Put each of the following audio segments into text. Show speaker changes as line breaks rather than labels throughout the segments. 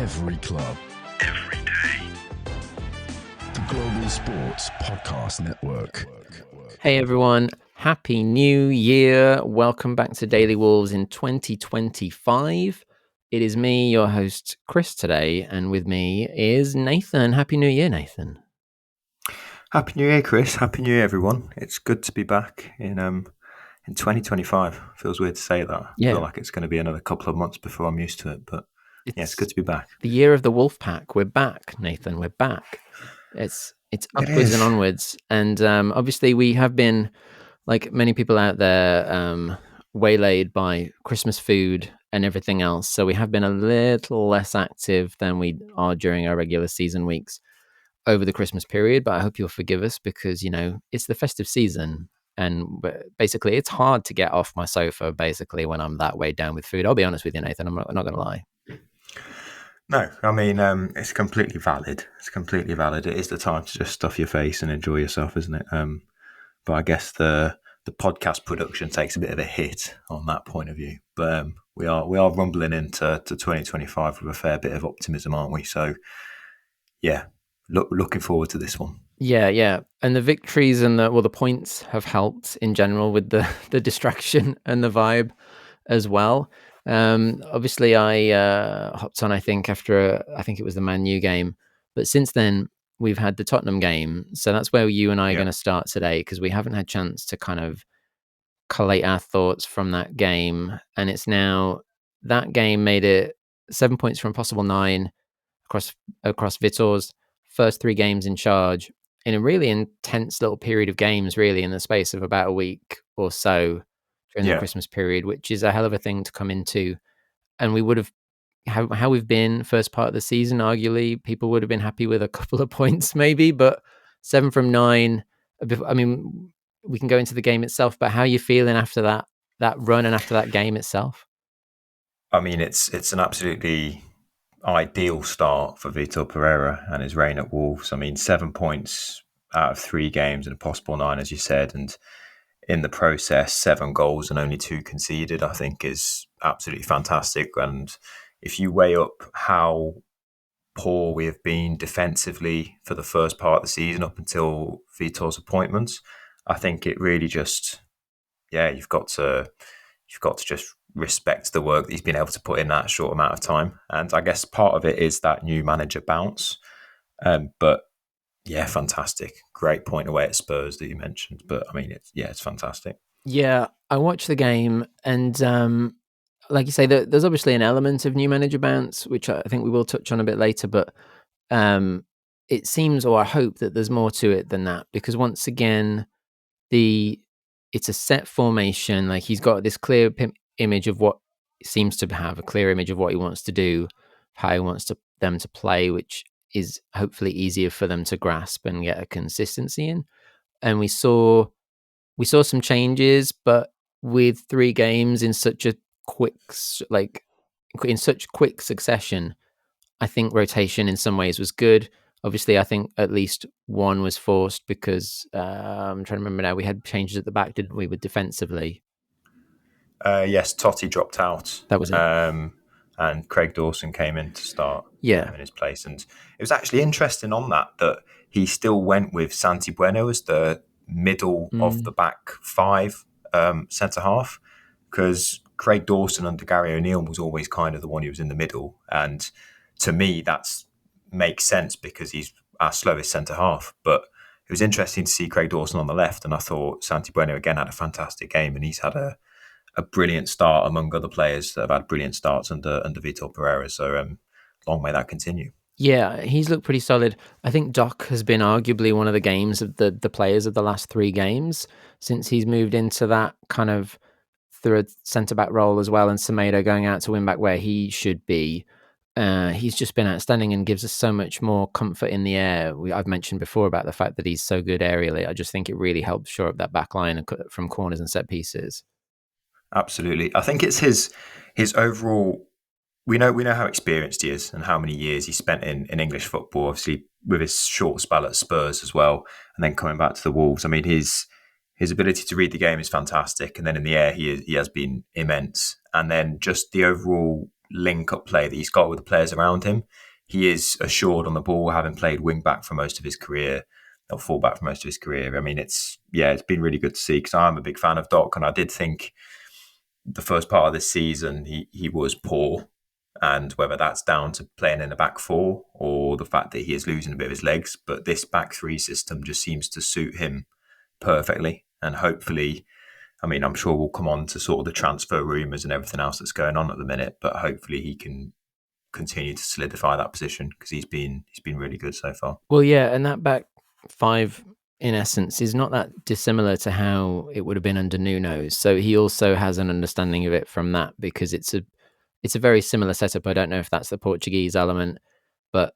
Every club. Every day. The Global Sports Podcast Network.
Hey everyone, Happy New Year. Welcome back to Daily Wolves in 2025. It is me, your host, Chris, today, and with me is Nathan. Happy New Year, Nathan.
Happy New Year, Chris. Happy New Year, everyone. It's good to be back in 2025. Feels weird to say that. I feel like it's going to be another couple of months before I'm used to it, but it's good to be back.
The year of the Wolf Pack. We're back, Nathan. We're back. It's upwards and onwards. And obviously we have been, like many people out there, waylaid by Christmas food and everything else. So we have been a little less active than we are during our regular season weeks over the Christmas period. But I hope you'll forgive us because, you know, it's the festive season. And basically, it's hard to get off my sofa, basically, when I'm that weighed down with food. I'll be honest with you, Nathan. I'm not going to lie.
No, I mean, it's completely valid. It's completely valid. It is the time to just stuff your face and enjoy yourself, isn't it? But I guess the podcast production takes a bit of a hit on that point of view. But we are rumbling into 2025 with a fair bit of optimism, aren't we? So, yeah, looking forward to this one.
Yeah. And the victories and the points have helped in general with the distraction and the vibe as well. Obviously, I hopped on, I think, after I think it was the Man U game. But since then, we've had the Tottenham game. So that's where you and I are going to start today because we haven't had a chance to kind of collate our thoughts from that game. And it's now that game made it 7 points from possible 9 across Vitor's first 3 games in charge in a really intense little period of games, really, in the space of about a week or so during the Christmas period, which is a hell of a thing to come into. And we would have, how we've been first part of the season, arguably, people would have been happy with a couple of points maybe, but 7 from 9, I mean, we can go into the game itself, but how are you feeling after that run and after that game itself?
I mean, it's an absolutely ideal start for Vitor Pereira and his reign at Wolves. I mean, 7 points out of 3 games and a possible 9, as you said, and in the process, 7 goals and only 2 conceded, I think is absolutely fantastic. And if you weigh up how poor we have been defensively for the first part of the season up until Vitor's appointment, I think it really just, you've got to just respect the work that he's been able to put in that short amount of time. And I guess part of it is that new manager bounce. But yeah, fantastic. Great point away at Spurs that you mentioned. But I mean, it's fantastic.
Yeah, I watched the game and like you say, there's obviously an element of new manager bounce, which I think we will touch on a bit later. But it seems, or I hope that there's more to it than that, because once again, it's a set formation. Like he's got this clear image of what seems to have a clear image of what he wants to do, how he wants them to play, which is hopefully easier for them to grasp and get a consistency in. And we saw some changes, but with 3 games in such a quick succession, I think rotation in some ways was good. Obviously, I think at least one was forced because I'm trying to remember now. We had changes at the back, didn't we, with defensively?
Yes, Totti dropped out.
That was it.
And Craig Dawson came in to start
in
his place. And it was actually interesting on that he still went with Santi Bueno as the middle of the back 5 centre half, because Craig Dawson under Gary O'Neill was always kind of the one who was in the middle. And to me, that makes sense because he's our slowest centre half. But it was interesting to see Craig Dawson on the left. And I thought Santi Bueno again had a fantastic game, and he's had a brilliant start among other players that have had brilliant starts under Vitor Pereira. So long may that continue.
Yeah, he's looked pretty solid. I think Doc has been arguably one of the games of the players of the last 3 games since he's moved into that kind of third centre-back role as well, and Semedo going out to win back where he should be. He's just been outstanding and gives us so much more comfort in the air. I've mentioned before about the fact that he's so good aerially. I just think it really helps shore up that back line from corners and set pieces.
Absolutely. I think it's his overall. We know how experienced he is and how many years he spent in English football, obviously with his short spell at Spurs as well, and then coming back to the Wolves. I mean, his ability to read the game is fantastic, and then in the air he has been immense. And then just the overall link-up play that he's got with the players around him. He is assured on the ball, having played wing-back for most of his career, or full-back for most of his career. I mean, it's been really good to see, because I'm a big fan of Doc, and I did think the first part of this season he was poor, and whether that's down to playing in the back four or the fact that he is losing a bit of his legs, but this back three system just seems to suit him perfectly. And hopefully, I mean, I'm sure we'll come on to sort of the transfer rumours and everything else that's going on at the minute, but hopefully he can continue to solidify that position, because he's been really good so far.
Well, yeah, and that back five, in essence, is not that dissimilar to how it would have been under Nuno's. So he also has an understanding of it from that, because it's a very similar setup. I don't know if that's the Portuguese element, but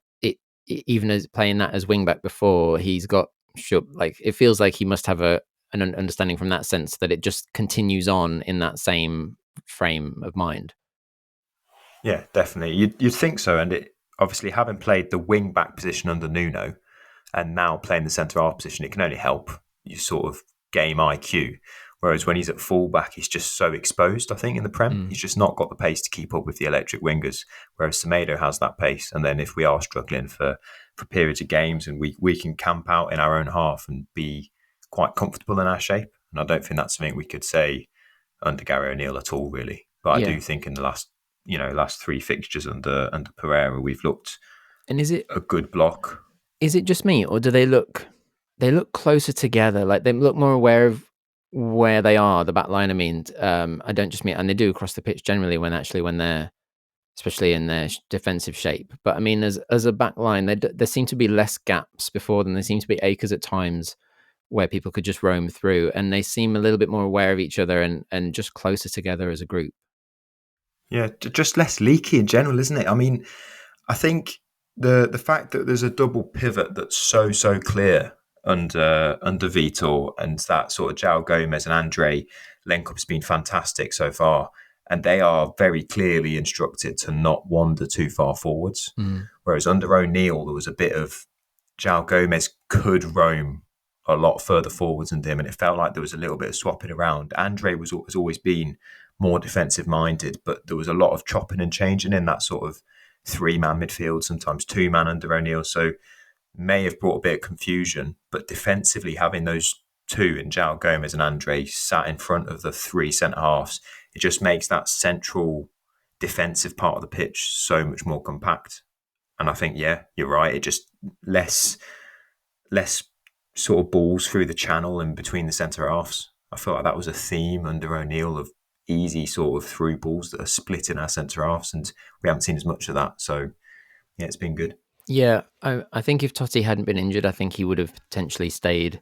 even as playing that as wingback before, he's got it feels like he must have an understanding from that sense, that it just continues on in that same frame of mind.
Yeah, definitely. You'd think so. And it, obviously, having played the wing-back position under Nuno and now playing the centre-half position, it can only help your sort of game IQ. Whereas when he's at full-back, he's just so exposed, I think, in the Prem. He's just not got the pace to keep up with the electric wingers, whereas Semedo has that pace. And then if we are struggling for periods of games, and we can camp out in our own half and be quite comfortable in our shape. And I don't think that's something we could say under Gary O'Neill at all, really. But I do think in the last three fixtures under Pereira, we've looked a good block.
Is it just me, or do they look closer together? Like, they look more aware of where they are, the back line. I mean, I don't just mean, and they do across the pitch generally when they're, especially in their defensive shape. But I mean, as a back line, there seem to be less gaps before than there seem to be acres at times where people could just roam through, and they seem a little bit more aware of each other and just closer together as a group. Yeah,
just less leaky in general, isn't it? I mean, I think the fact that there's a double pivot that's so clear under Vito, and that sort of João Gomez and Andre link-up has been fantastic so far. And they are very clearly instructed to not wander too far forwards. Whereas under O'Neill, there was a bit of João Gomez could roam a lot further forwards than him, and it felt like there was a little bit of swapping around. Andre has always been more defensive minded, but there was a lot of chopping and changing in that sort of 3-man midfield, sometimes 2-man under O'Neill. So may have brought a bit of confusion, but defensively having those two in João Gomez and Andre sat in front of the 3 centre halves, it just makes that central defensive part of the pitch so much more compact. And I think, yeah, you're right. It just less sort of balls through the channel and between the centre halves. I feel like that was a theme under O'Neill, of easy sort of through balls that are splitting our centre halves, and we haven't seen as much of that. So yeah, it's been good.
Yeah, I think if Totti hadn't been injured, I think he would have potentially stayed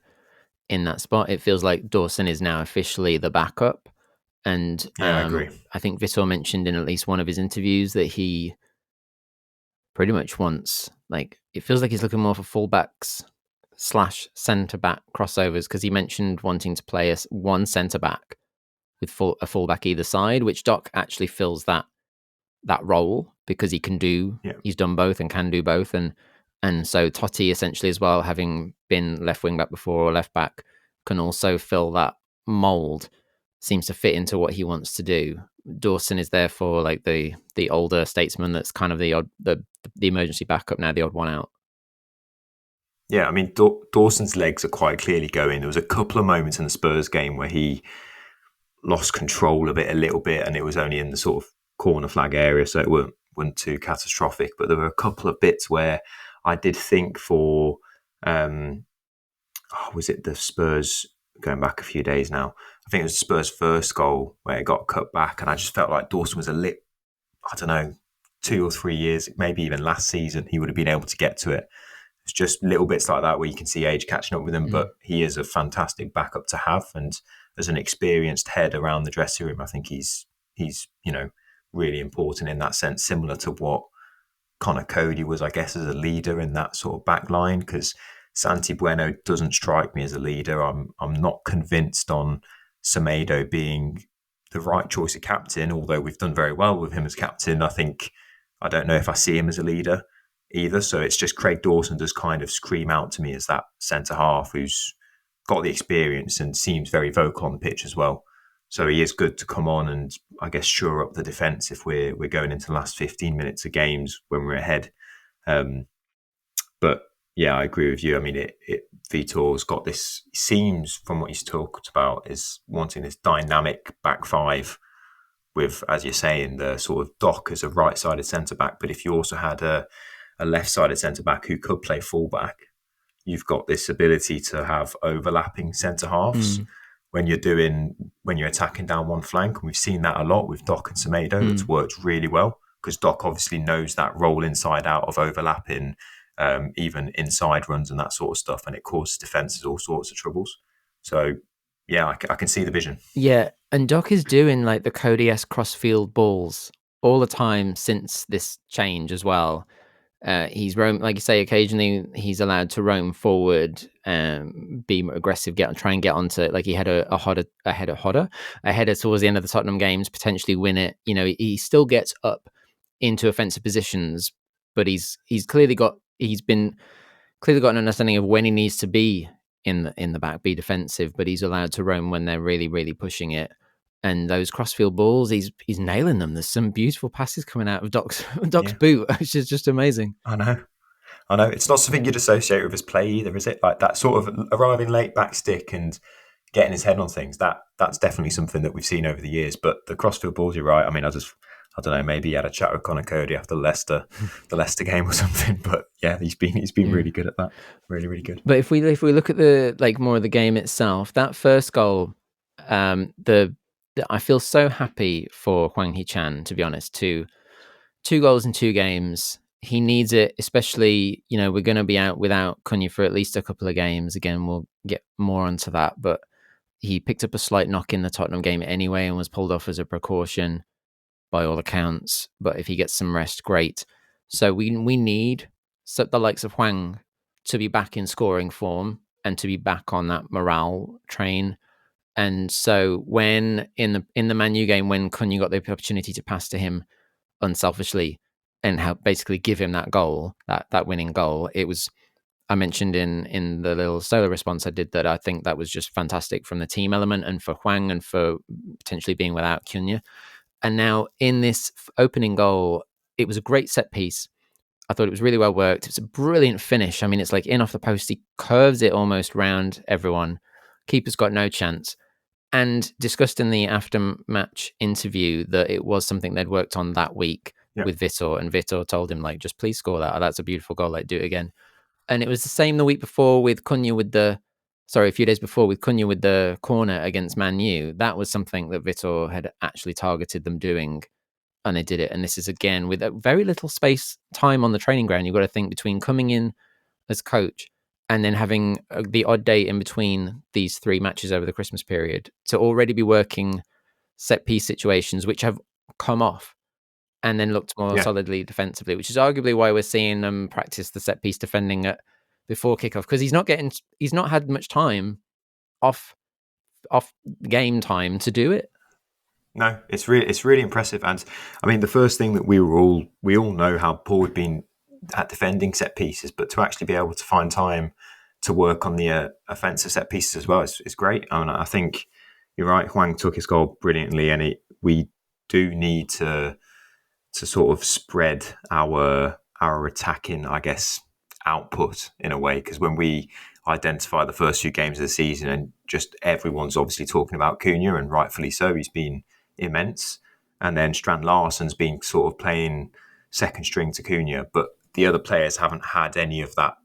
in that spot. It feels like Dawson is now officially the backup. And
I agree.
I think Vitor mentioned in at least one of his interviews that he pretty much wants, it feels like he's looking more for fullbacks / centre-back crossovers, because he mentioned wanting to play one centre-back with a fullback either side, which Doc actually fills that role, because he can he's done both and can do both. And so Totti essentially as well, having been left wing back before or left back, can also fill that mould, seems to fit into what he wants to do. Dawson is therefore like the older statesman that's kind of the emergency backup now, the odd one out.
Yeah, I mean, Dawson's legs are quite clearly going. There was a couple of moments in the Spurs game where he lost control of it a little bit, and it was only in the sort of corner flag area, so it wasn't too catastrophic. But there were a couple of bits where I did think for, was it the Spurs, going back a few days now, I think it was the Spurs' first goal where it got cut back, and I just felt like Dawson was I don't know, 2 or 3 years, maybe even last season, he would have been able to get to it. It's just little bits like that where you can see age catching up with him, but he is a fantastic backup to have. And as an experienced head around the dressing room, I think he's really important in that sense, similar to what Connor Cody was, I guess, as a leader in that sort of back line, because Santi Bueno doesn't strike me as a leader. I'm not convinced on Semedo being the right choice of captain, although we've done very well with him as captain. I don't know if I see him as a leader either. So it's just Craig Dawson does kind of scream out to me as that centre half who's got the experience and seems very vocal on the pitch as well. So he is good to come on and, I guess, shore up the defence if we're going into the last 15 minutes of games when we're ahead. But yeah, I agree with you. I mean, Vitor's got this, seems from what he's talked about, is wanting this dynamic back five with, as you're saying, the sort of Doc as a right-sided centre-back. But if you also had a left-sided centre-back who could play full-back, you've got this ability to have overlapping centre-halves when you're attacking down one flank. And we've seen that a lot with Doc and Semedo. It's worked really well because Doc obviously knows that role inside out of overlapping, even inside runs and that sort of stuff. And it causes defences all sorts of troubles. So, yeah, I can see the vision.
Yeah, and Doc is doing like the Cody-esque crossfield balls all the time since this change as well. He's roam, like you say, occasionally he's allowed to roam forward, be more aggressive, try and get onto, like he had a header towards the end of the Tottenham games, potentially win it. You know, he still gets up into offensive positions, but he's clearly got an understanding of when he needs to be in the back, be defensive, but he's allowed to roam when they're really, really pushing it. And those crossfield balls, he's nailing them. There's some beautiful passes coming out of Doc's boot, which is just amazing.
I know. It's not something you'd associate with his play either, is it? Like that sort of arriving late back stick and getting his head on things. That's definitely something that we've seen over the years. But the crossfield balls, you're right. I mean, I don't know. Maybe he had a chat with Conor Cody after the Leicester game or something. But yeah, he's been really good at that. Really, really good.
But if we look at the more of the game itself, that first goal, I feel so happy for Hwang Hee-chan, to be honest. Two goals in 2 games. He needs it, especially, we're going to be out without Cunha for at least a couple of games. Again, we'll get more onto that, but he picked up a slight knock in the Tottenham game anyway and was pulled off as a precaution by all accounts. But if he gets some rest, great. So we need the likes of Hwang to be back in scoring form and to be back on that morale train. And so when in the Man U game, when Cunha got the opportunity to pass to him unselfishly and help basically give him that goal, that winning goal, it was, I mentioned in the little solo response I did that I think that was just fantastic from the team element and for Hwang and for potentially being without Cunha. And now in this opening goal, it was a great set piece. I thought it was really well worked. It's a brilliant finish. I mean, it's like in off the post. He curves it almost round everyone. Keeper's got no chance. And discussed in the after-match interview that it was something they'd worked on that week with Vitor. And Vitor told him, like, just please score that. That's a beautiful goal. Like, do it again. And it was the same the week before with Cunha a few days before with Cunha with the corner against Man U. That was something that Vitor had actually targeted them doing. And they did it. And this is, again, with a very little time on the training ground. You've got to think between coming in as coach and then having the odd day in between these 3 matches over the Christmas period to already be working set piece situations, which have come off and then looked more solidly defensively, which is arguably why we're seeing them practice the set piece defending before kickoff, because he's not had much time off game time to do it.
No, it's really impressive. And I mean, the first thing that we all know how poor we've been at defending set pieces, but to actually be able to find time to work on the offensive set pieces as well is great. I mean, I think you're right. Hwang took his goal brilliantly, and we do need to sort of spread our attacking, I guess, output in a way, because when we identify the first few games of the season, and just everyone's obviously talking about Cunha, and rightfully so, he's been immense, and then Strand Larsen's been sort of playing second string to Cunha, but the other players haven't had any of that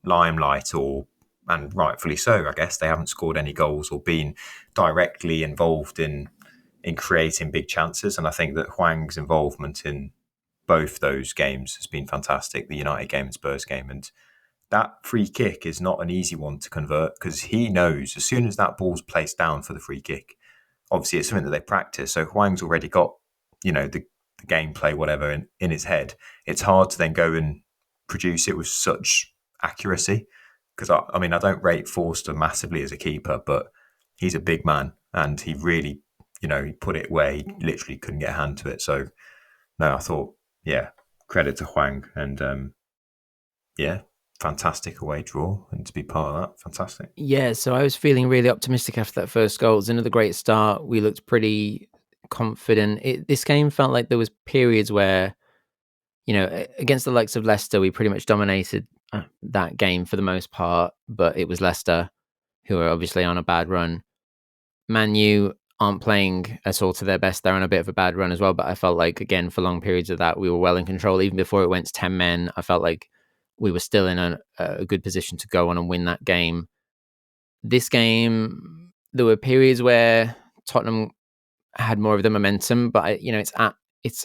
limelight, and rightfully so, I guess. They haven't scored any goals or been directly involved in creating big chances. And I think that Hwang's involvement in both those games has been fantastic, the United game and Spurs game. And that free kick is not an easy one to convert, because he knows as soon as that ball's placed down for the free kick, obviously it's something that they practice. So Hwang's already got, the gameplay, whatever, in his head. It's hard to then go and produce it with such accuracy, because I mean, I don't rate Forster massively as a keeper, but he's a big man, and he really, he put it where he literally couldn't get a hand to it. So no, I thought, credit to Hwang, and fantastic away draw, and to be part of that, fantastic.
Yeah, so I was feeling really optimistic after that first goal. It was another great start. We looked pretty confident. This game felt like there was periods where, against the likes of Leicester, we pretty much dominated that game for the most part, but it was Leicester who are obviously on a bad run. Man U aren't playing at all to their best. They're on a bit of a bad run as well, but I felt like, again, for long periods of that, we were well in control. Even before it went to 10 men, I felt like we were still in a good position to go on and win that game. This game, there were periods where Tottenham had more of the momentum, but it's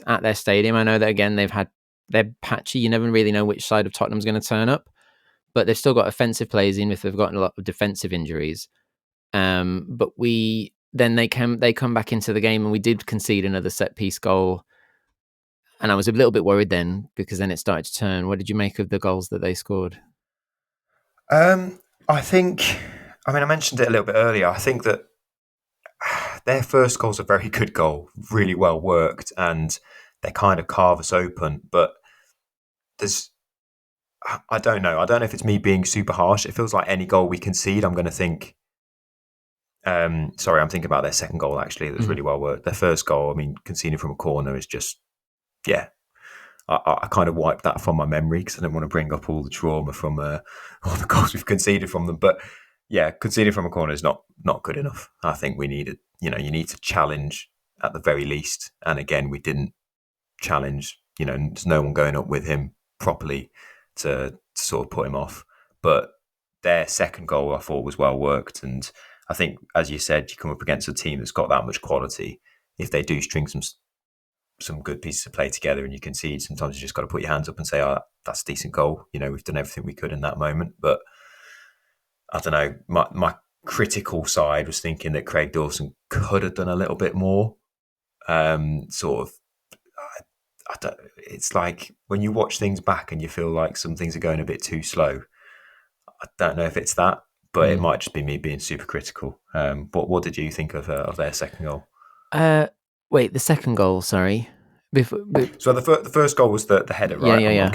at their stadium. I know that, again, they're patchy. You never really know which side of Tottenham's going to turn up, but they've still got offensive players, even if they've gotten a lot of defensive injuries. But they come back into the game, and we did concede another set piece goal. And I was a little bit worried then, because then it started to turn. What did you make of the goals that they scored?
I mentioned it a little bit earlier. I think that their first goal's a very good goal, really well worked, and they kind of carve us open. But I don't know. I don't know if it's me being super harsh. It feels like any goal we concede, I'm going to think. I'm thinking about their second goal, actually. That was really well worked. Their first goal, conceding from a corner is just, yeah. I kind of wiped that from my memory because I don't want to bring up all the trauma from all the goals we've conceded from them. But yeah, conceding from a corner is not good enough. I think we needed, you need to challenge at the very least. And again, we didn't challenge. There's no one going up with him properly to sort of put him off. But their second goal, I thought, was well worked. And I think, as you said, you come up against a team that's got that much quality. If they do string some good pieces of play together and you concede, sometimes you just got to put your hands up and say, oh, that's a decent goal. We've done everything we could in that moment. But I don't know, my critical side was thinking that Craig Dawson could have done a little bit more. It's like when you watch things back and you feel like some things are going a bit too slow. I don't know if it's that, but it might just be me being super critical. What did you think of their second goal?
Wait, the second goal, sorry.
So the first goal was the header, right?
Yeah.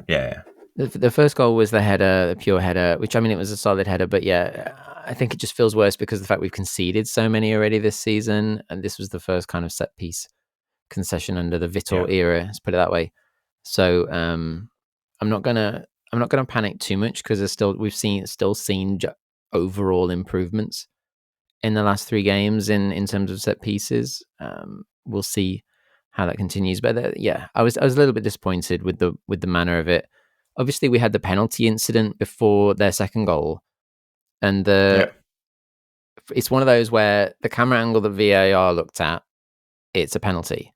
Yeah.
The first goal was the header, the pure header, which, it was a solid header, but yeah, I think it just feels worse because of the fact we've conceded so many already this season, and this was the first kind of set piece concession under the Vitor era, let's put it that way. So I'm not gonna panic too much because we've seen overall improvements in the last 3 games in terms of set pieces. We'll see how that continues, but I was a little bit disappointed with the manner of it. Obviously, we had the penalty incident before their second goal, and it's one of those where the camera angle that VAR looked at, it's a penalty.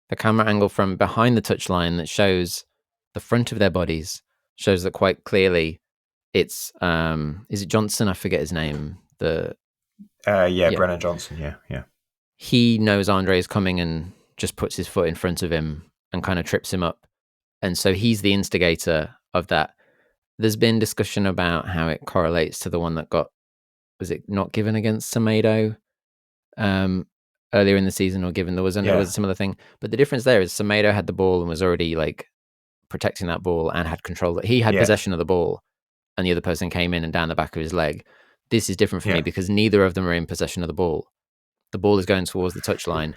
The camera angle from behind the touchline that shows the front of their bodies shows that quite clearly. It's is it Johnson? I forget his name.
Brennan Johnson. Yeah.
He knows Andre is coming and just puts his foot in front of him and kind of trips him up. And so he's the instigator of that. There's been discussion about how it correlates to the one that was it not given against Semedo earlier in the season, or given there was a similar thing. But the difference there is Semedo had the ball and was already like protecting that ball and had control. He had possession of the ball, and the other person came in and down the back of his leg. This is different for me because neither of them are in possession of the ball. The ball is going towards the touchline,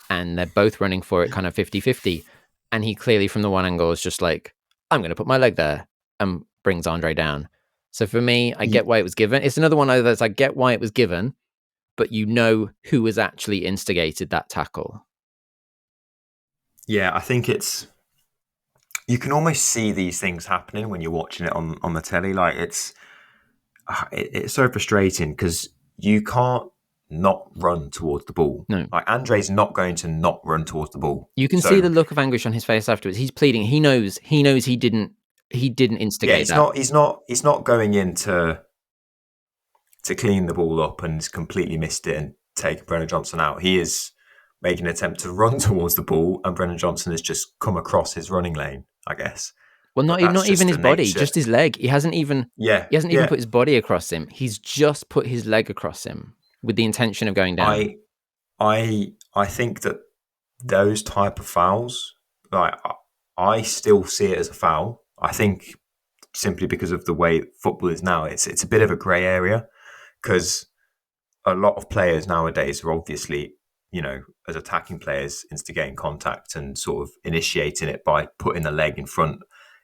and they're both running for it kind of 50-50. And he clearly, from the one angle, is just like, I'm going to put my leg there, and brings Andre down. So for me, I get why it was given. It's another one of those, I get why it was given, but who was actually instigated that tackle.
Yeah, I think you can almost see these things happening when you're watching it on the telly. Like it's so frustrating because you can't not run towards the ball.
No.
Like Andre's not going to not run towards the ball.
You can see the look of anguish on his face afterwards. He's pleading. He knows he didn't instigate that.
He's not going in to clean the ball up and completely missed it and take Brennan Johnson out. He is making an attempt to run towards the ball, and Brennan Johnson has just come across his running lane, I guess.
Well, not even his body, just his leg. He hasn't even put his body across him. He's just put his leg across him with the intention of going down.
I think that those type of fouls, like I still see it as a foul. I think simply because of the way football is now. It's a bit of a grey area because a lot of players nowadays are obviously, as attacking players, instigating contact and sort of initiating it by putting the leg in front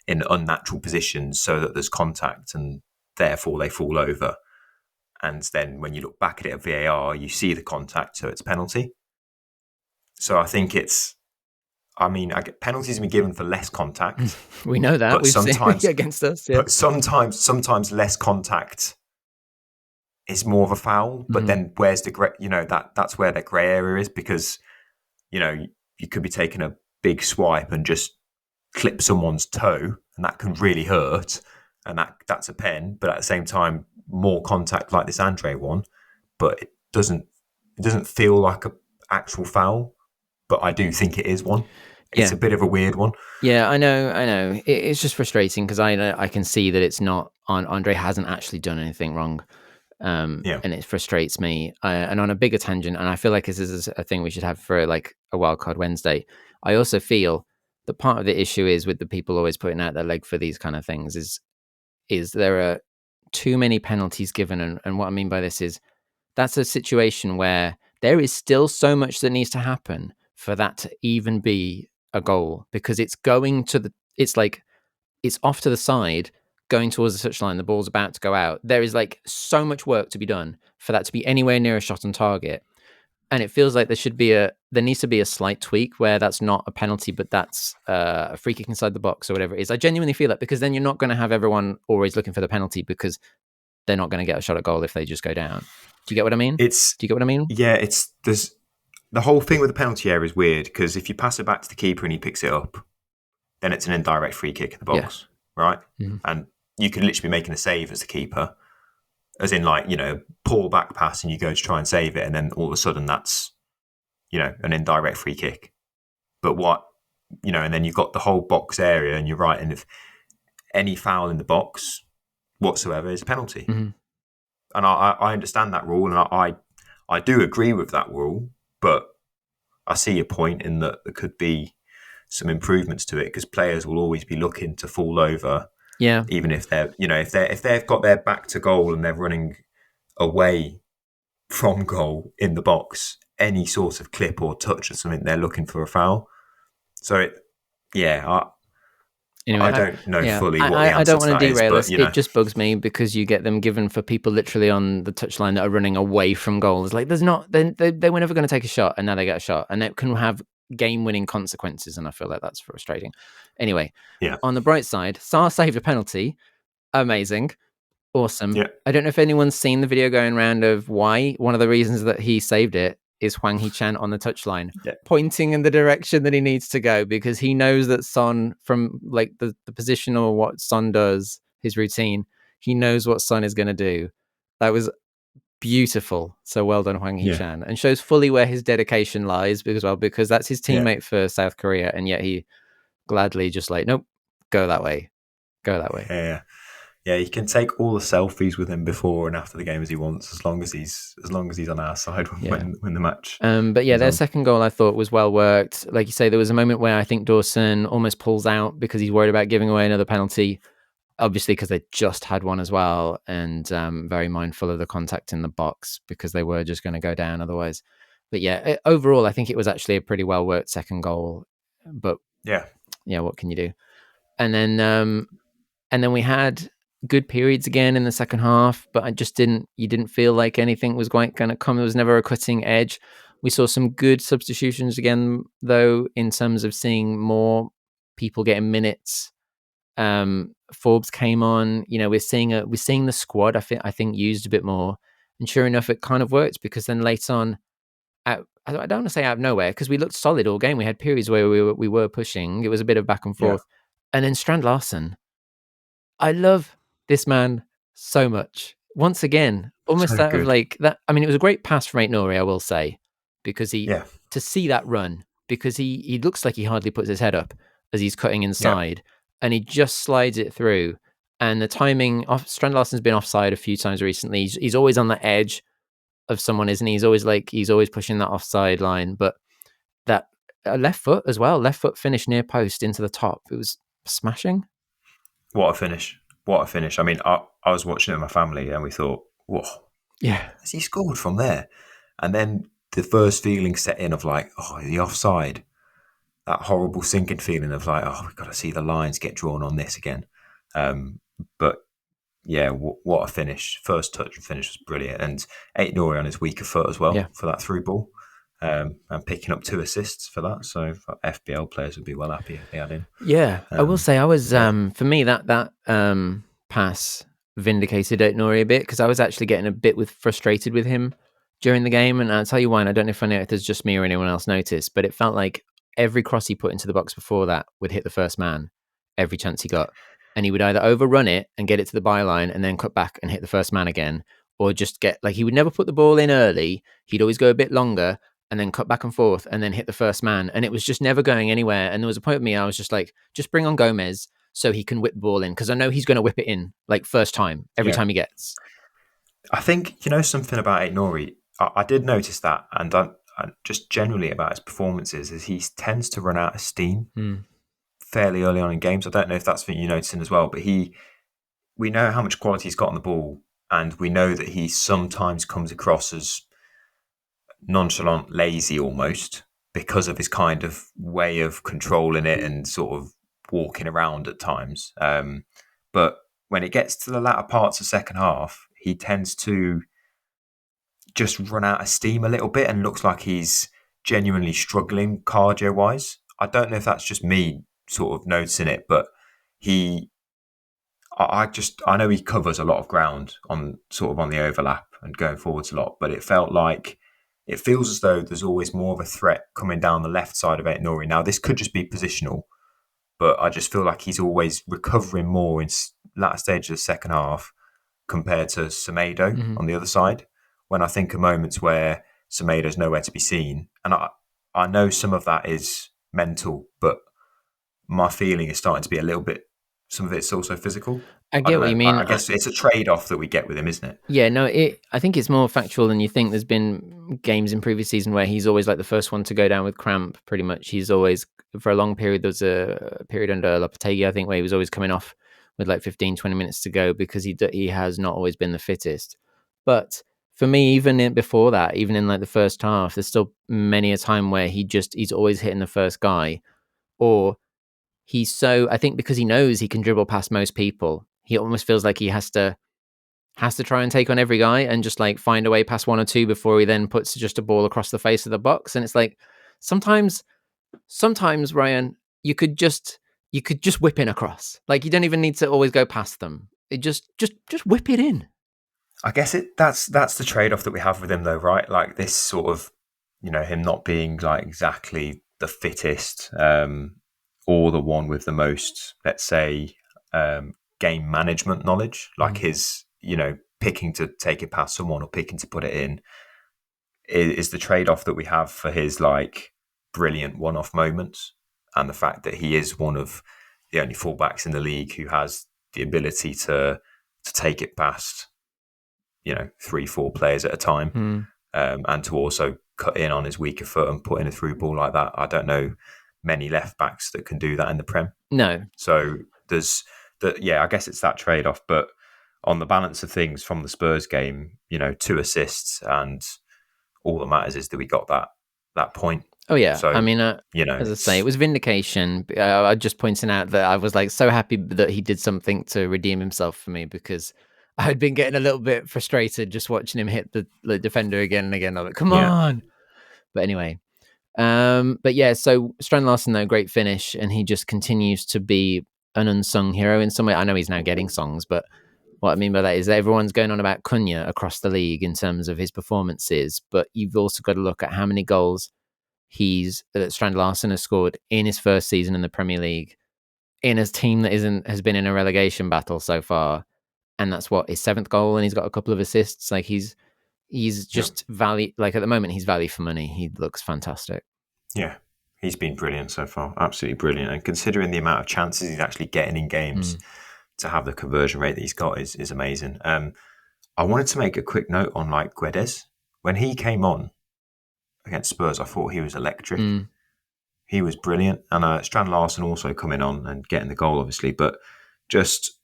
in unnatural positions so that there's contact and therefore they fall over. And then when you look back at it at VAR, you see the contact, so it's penalty. So I think penalties have been given for less contact.
We know that. We've seen it against us. Yeah.
But sometimes less contact is more of a foul. But then where's the grey? That's where the grey area is, because you could be taking a big swipe and just clip someone's toe, and that can really hurt, and that's a pen. But at the same time, more contact like this Andre one, but it doesn't feel like an actual foul. But I do think it is one. It's a bit of a weird one.
Yeah, I know. It's just frustrating because I can see that it's not on. Andre hasn't actually done anything wrong, and it frustrates me. And on a bigger tangent, and I feel like this is a thing we should have for like a Wildcard Wednesday. I also feel that part of the issue is with the people always putting out their leg for these kind of things is there are too many penalties given, and what I mean by this is that's a situation where there is still so much that needs to happen for that to even be a goal, because it's off to the side going towards the touchline, the ball's about to go out. There is like so much work to be done for that to be anywhere near a shot on target, and it feels like there needs to be a slight tweak where that's not a penalty but that's a free kick inside the box or whatever it is. I genuinely feel that, because then you're not going to have everyone always looking for the penalty, because they're not going to get a shot at goal if they just go down. Do you get what I mean? Do you get what I mean?
Yeah, there's the whole thing with the penalty area is weird, because if you pass it back to the keeper and he picks it up, then it's an indirect free kick in the box, right? Mm-hmm. And you could literally be making a save as the keeper, as in like, pull back pass and you go to try and save it, and then all of a sudden that's, an indirect free kick. But and then you've got the whole box area, and you're right, and if any foul in the box whatsoever is a penalty. Mm-hmm. And I understand that rule, and I do agree with that rule, but I see your point in that there could be some improvements to it, because players will always be looking to fall over.
Yeah.
Even if they're, if they've got their back to goal and they're running away from goal in the box, any sort of clip or touch or something, they're looking for a foul. So
Anyway,
I don't know fully what the answer
I don't want to derail
is,
this. It just bugs me because you get them given for people literally on the touchline that are running away from goals. Like, they were never going to take a shot, and now they get a shot, and it can have game-winning consequences, and I feel like that's frustrating. Anyway, on the bright side, Sarr saved a penalty. Amazing. Awesome. Yeah. I don't know if anyone's seen the video going around of why. One of the reasons that he saved it is Hwang Hee-chan on the touchline, pointing in the direction that he needs to go, because he knows that Son, from like the position or what Son does, his routine, he knows what Son is going to do. That was beautiful. So well done, Hwang Hee-chan, and shows fully where his dedication lies, because that's his teammate for South Korea, and yet he gladly just like, nope, go that way.
Yeah, he can take all the selfies with him before and after the game as he wants, as long as he's on our side when the match.
But their second goal I thought was well worked. Like you say, there was a moment where I think Dawson almost pulls out because he's worried about giving away another penalty, obviously because they just had one as well, and very mindful of the contact in the box because they were just going to go down otherwise. But overall, I think it was actually a pretty well worked second goal. But what can you do? And then we had good periods again in the second half, but you didn't feel like anything was quite going to come. There was never a cutting edge. We saw some good substitutions again, though, in terms of seeing more people getting minutes. Forbes came on. We're seeing the squad, I think used a bit more, and sure enough, it kind of worked, because then late on, I don't want to say out of nowhere, because we looked solid all game. We had periods where we were pushing. It was a bit of back and forth, and then Strand Larsen. I love this man so much. Once again, almost so out good. Of like that. I mean, it was a great pass from Aït-Nouri, I will say, because to see that run, because he looks like he hardly puts his head up as he's cutting inside, and he just slides it through. And the timing, Strand Larsen's been offside a few times recently. He's always on the edge of someone, isn't he? He's always pushing that offside line. But that left foot as well, left foot finish near post into the top. It was smashing.
What a finish. what a finish. I mean, I was watching it with my family and we thought, whoa,
Yeah.
has he scored from there? And then the first feeling set in of like, oh, the offside. That horrible sinking feeling of like, oh, we've got to see the lines get drawn on this again. But yeah, what a finish. First touch and finish was brilliant. And Aït-Nouri on his weaker foot as well
Yeah.
for that through ball. And picking up 2 assists for that. So FPL players would be well happy if they had him.
Yeah. I will say I was, for me, that pass vindicated Aït-Nouri a bit, because I was actually getting a bit frustrated with him during the game. And I'll tell you why, and I don't know if there's just me or anyone else noticed, but it felt like every cross he put into the box before that would hit the first man every chance he got. And he would either overrun it and get it to the byline and then cut back and hit the first man again, or just get, like, he would never put the ball in early. He'd always go a bit longer and then cut back and forth and then hit the first man. And it was just never going anywhere. And there was a point with me, I was just like, just bring on Gomez so he can whip the ball in, because I know he's going to whip it in, like, first time, every time he gets.
I think, something about Aït-Nouri, I did notice that, and just generally about his performances, is he tends to run out of steam fairly early on in games. I don't know if that's what you're noticing as well, but we know how much quality he's got on the ball, and we know that he sometimes comes across as nonchalant, lazy almost, because of his kind of way of controlling it and sort of walking around at times. But when it gets to the latter parts of second half, he tends to just run out of steam a little bit and looks like he's genuinely struggling cardio-wise. I don't know if that's just me sort of noticing it, but I know he covers a lot of ground on the overlap and going forwards a lot, but it feels as though there's always more of a threat coming down the left side of Aït-Nouri. Now, this could just be positional, but I just feel like he's always recovering more in latter stage of the second half compared to Semedo on the other side. When I think of moments where Semedo's nowhere to be seen, and I know some of that is mental, but my feeling is starting to be a little bit, some of it's also physical.
I get what you mean.
I guess it's a trade-off that we get with him, isn't it?
Yeah, no, I think it's more factual than you think. There's been games in previous season where he's always like the first one to go down with cramp, pretty much. He's always, for a long period, there was a period under Lopetegui, I think, where he was always coming off with like 15, 20 minutes to go, because he has not always been the fittest. But for me, even before that, even in like the first half, there's still many a time where he's always hitting the first guy, or I think because he knows he can dribble past most people, he almost feels like he has to try and take on every guy and just like find a way past one or two before he then puts just a ball across the face of the box. And it's like, sometimes Ryan, you could just whip in across. Like, you don't even need to always go past them. It just whip it in.
I guess that's the trade-off that we have with him, though, right? Like, this sort of, him not being like exactly the fittest, or the one with the most, let's say, game management knowledge, like his, picking to take it past someone or picking to put it in, is the trade-off that we have for his like brilliant one-off moments, and the fact that he is one of the only fullbacks in the league who has the ability to take it past 3-4 players at a time, and to also cut in on his weaker foot and put in a through ball like that. I don't know many left backs that can do that in the Prem.
No.
So there's I guess it's that trade-off. But on the balance of things from the Spurs game, 2 assists, and all that matters is that we got that point.
Oh yeah,
so,
I mean, as I say, it was vindication. I just pointing out that I was like so happy that he did something to redeem himself for me, because I had been getting a little bit frustrated just watching him hit the defender again and again. I'm like, come on! But anyway, but yeah. So Strand Larsen, though, great finish, and he just continues to be an unsung hero in some way. I know he's now getting songs, but what I mean by that is that everyone's going on about Cunha across the league in terms of his performances, but you've also got to look at how many goals Strand Larsen has scored in his first season in the Premier League, in a team that has been in a relegation battle so far, and that's his 7th goal, and he's got a couple of assists. Like, he's just value. Like, at the moment, he's value for money. He looks fantastic.
Yeah, he's been brilliant so far, absolutely brilliant. And considering the amount of chances he's actually getting in games, to have the conversion rate that he's got is amazing. I wanted to make a quick note on like Guedes. When he came on against Spurs, I thought he was electric. He was brilliant. And Strand Larsen also coming on and getting the goal, obviously. But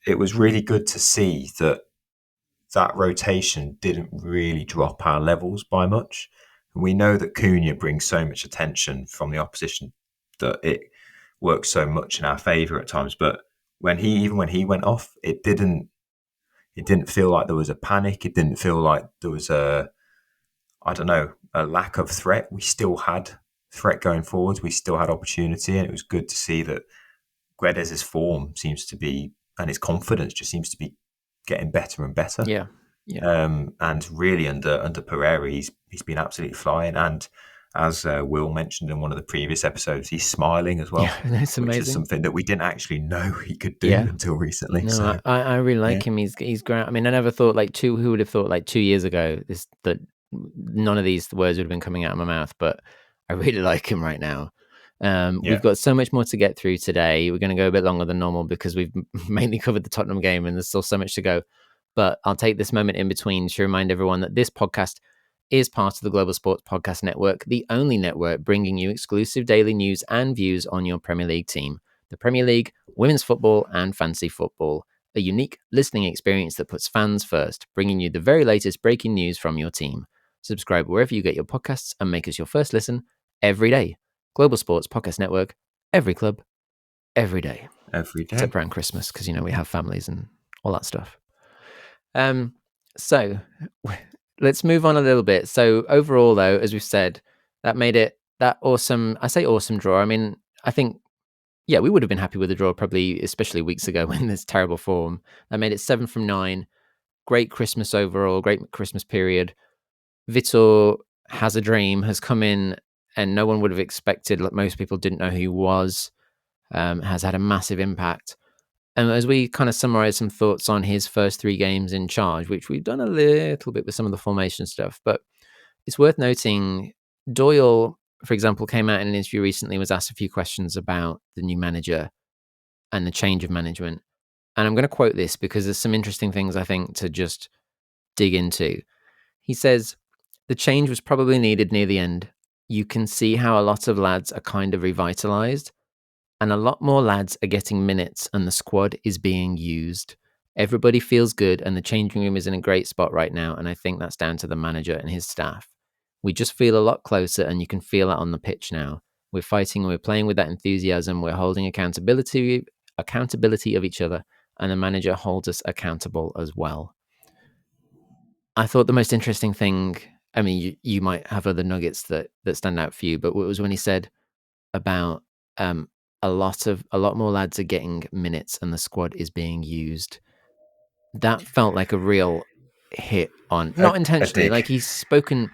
it was really good to see that rotation didn't really drop our levels by much. We know that Cunha brings so much attention from the opposition that it works so much in our favour at times. But when he went off, it didn't feel like there was a panic. It didn't feel like there was a lack of threat. We still had threat going forwards. We still had opportunity, and it was good to see that Guedes' form seems to be, and his confidence just seems to be getting better and better.
Yeah.
And really under Pereira, he's been absolutely flying. And as Will mentioned in one of the previous episodes, he's smiling as well.
Yeah, that's amazing.
Which is something that we didn't actually know he could do until recently.
No,
so
I really like him. He's great. I mean, I never thought who would have thought 2 years ago that none of these words would have been coming out of my mouth, but I really like him right now. We've got so much more to get through today. We're going to go a bit longer than normal because we've mainly covered the Tottenham game and there's still so much to go. But I'll take this moment in between to remind everyone that this podcast is part of the Global Sports Podcast Network, the only network bringing you exclusive daily news and views on your Premier League team. The Premier League, women's football, and fantasy football. A unique listening experience that puts fans first, bringing you the very latest breaking news from your team. Subscribe wherever you get your podcasts and make us your first listen every day. Global Sports Podcast Network, every club, every day.
Every day.
Except around Christmas, because, we have families and all that stuff. So let's move on a little bit. So overall, though, as we've said, that made it that awesome. I say awesome draw. I mean, I think, we would have been happy with the draw probably, especially weeks ago when there's terrible form. That made it 7 from 9. Great Christmas overall, great Christmas period. Vitor has a dream, has come in, and no one would have expected, like most people didn't know who he was, has had a massive impact. And as we kind of summarize some thoughts on his first 3 games in charge, which we've done a little bit with some of the formation stuff, but it's worth noting Doyle, for example, came out in an interview recently and was asked a few questions about the new manager and the change of management. And I'm going to quote this because there's some interesting things I think to just dig into. He says, "The change was probably needed near the end. You can see how a lot of lads are kind of revitalized. And a lot more lads are getting minutes and the squad is being used. Everybody feels good and the changing room is in a great spot right now. And I think that's down to the manager and his staff. We just feel a lot closer and you can feel that on the pitch now. We're fighting and we're playing with that enthusiasm. We're holding accountability of each other and the manager holds us accountable as well." I thought the most interesting thing, I mean, you might have other nuggets that stand out for you, but it was when he said about a lot more lads are getting minutes and the squad is being used. That felt like a real hit on, not intentionally, like he's spoken,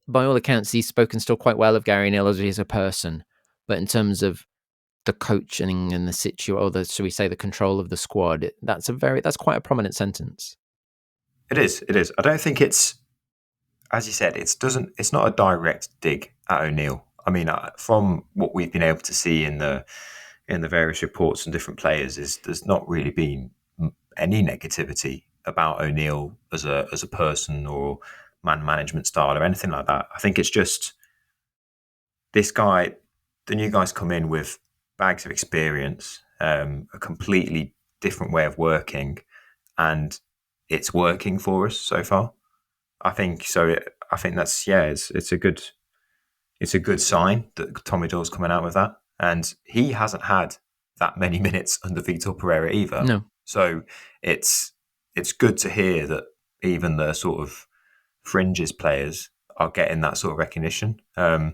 by all accounts, he's spoken still quite well of Gary Neal as a person, but in terms of the coaching and the should we say the control of the squad, that's quite a prominent sentence.
It is. I don't think it's, as you said, it's not a direct dig at O'Neill. I mean, from what we've been able to see in the various reports and different players, there's not really been any negativity about O'Neill as a person or man management style or anything like that. I think it's just this guy, the new guys come in with bags of experience, a completely different way of working, and it's working for us so far. I think so. I think that's it's a good sign that Tommy Doyle's coming out with that, and he hasn't had that many minutes under Vitor Pereira either.
No.
So it's good to hear that even the sort of fringes players are getting that sort of recognition. I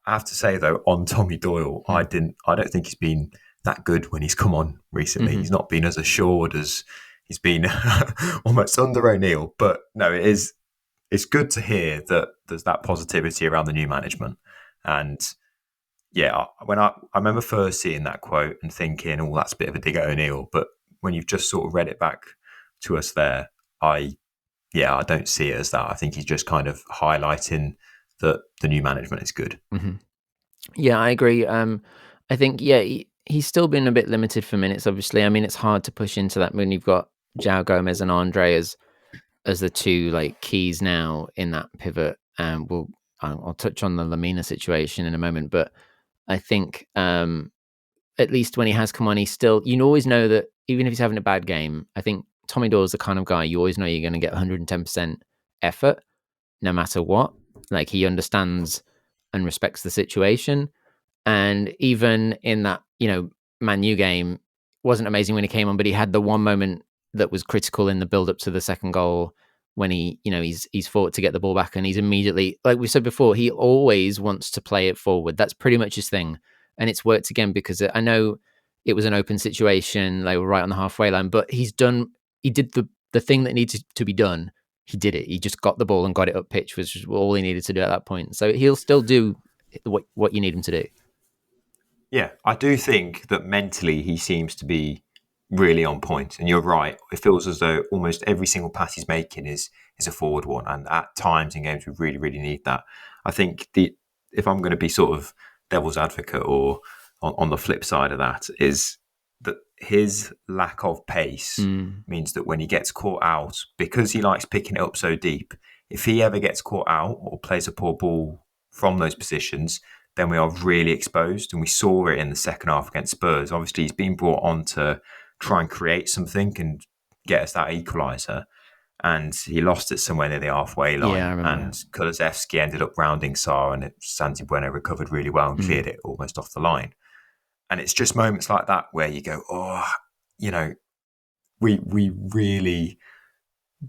have to say though, on Tommy Doyle, I don't think he's been that good when he's come on recently. Mm-hmm. He's not been as assured as he's been almost under O'Neill. But no, it's good to hear that there's that positivity around the new management. And when I remember first seeing that quote and thinking, oh, that's a bit of a dig at O'Neill. But when you've just sort of read it back to us there, I don't see it as that. I think he's just kind of highlighting that the new management is good.
Mm-hmm. Yeah, I agree. I think, he's still been a bit limited for minutes, obviously. I mean, it's hard to push into that when you've got João Gomez and Andre as the two keys now in that pivot. I'll touch on the Lamina situation in a moment, but I think at least when he has come on, he's still, you always know that even if he's having a bad game, I think Tommy Doyle's the kind of guy you always know you're going to get 110% effort no matter what. Like, he understands and respects the situation. And even in that, Man U game, wasn't amazing when he came on, but he had the one moment that was critical in the build up to the second goal when he's fought to get the ball back, and he's immediately, like we said before, he always wants to play it forward. That's pretty much his thing. And it's worked again, because I know it was an open situation. They were right on the halfway line, but he did the thing that needed to be done. He did it. He just got the ball and got it up pitch, which was all he needed to do at that point. So he'll still do what you need him to do.
Yeah, I do think that mentally he seems to be really on point. And you're right. It feels as though almost every single pass he's making is a forward one. And at times in games, we really, really need that. I think if I'm going to be sort of devil's advocate, or on the flip side of that, is that his lack of pace means that when he gets caught out, because he likes picking it up so deep, if he ever gets caught out or plays a poor ball from those positions, then we are really exposed. And we saw it in the second half against Spurs. Obviously, he's been brought on to try and create something and get us that equaliser. And he lost it somewhere near the halfway line.
Yeah, I remember.
And Kulusevski ended up rounding Sarr, and Santi Bueno recovered really well and cleared it almost off the line. And it's just moments like that where you go, we really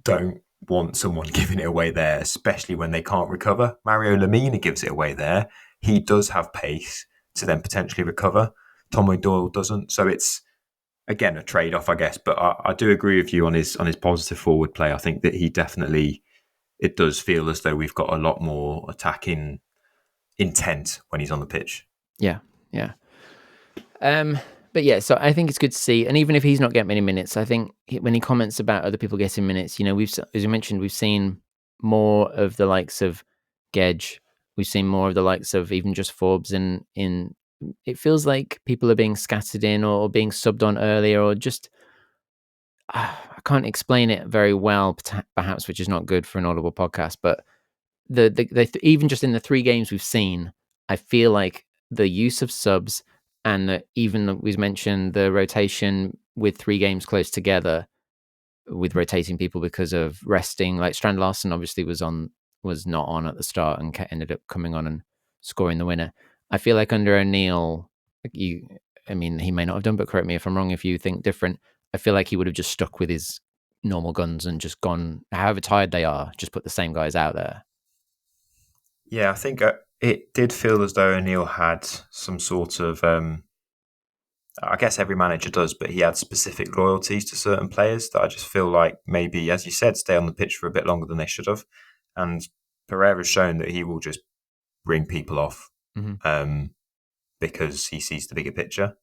don't want someone giving it away there, especially when they can't recover. Mario Lemina gives it away there. He does have pace to then potentially recover. Tommy Doyle doesn't. So it's, again, a trade-off, I guess. But I do agree with you on his positive forward play. I think that he definitely, it does feel as though we've got a lot more attacking intent when he's on the pitch.
Yeah. But yeah, so I think it's good to see. And even if he's not getting many minutes, I think when he comments about other people getting minutes, as you mentioned, we've seen more of the likes of Gedge. We've seen more of the likes of even just Forbes. In it feels like people are being scattered in or being subbed on earlier, or just I can't explain it very well, perhaps, which is not good for an audible podcast. But even just in the 3 games we've seen, I feel like the use of subs, and even we've mentioned the rotation with 3 games close together, with rotating people because of resting. Like Strand Larsen obviously was not on at the start and ended up coming on and scoring the winner. I feel like under O'Neill, he may not have done, but correct me if I'm wrong if you think different. I feel like he would have just stuck with his normal guns and just gone, however tired they are, just put the same guys out there.
Yeah, I think it did feel as though O'Neill had some sort of, I guess every manager does, but he had specific loyalties to certain players that I just feel like maybe, as you said, stay on the pitch for a bit longer than they should have. And Pereira's shown that he will just bring people off because he sees the bigger picture.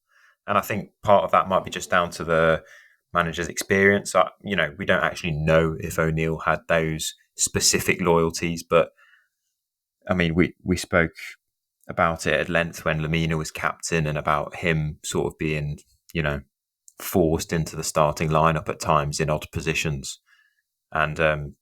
And I think part of that might be just down to the manager's experience. We don't actually know if O'Neill had those specific loyalties, but I mean, we spoke about it at length when Lemina was captain, and about him sort of being, forced into the starting lineup at times in odd positions. And,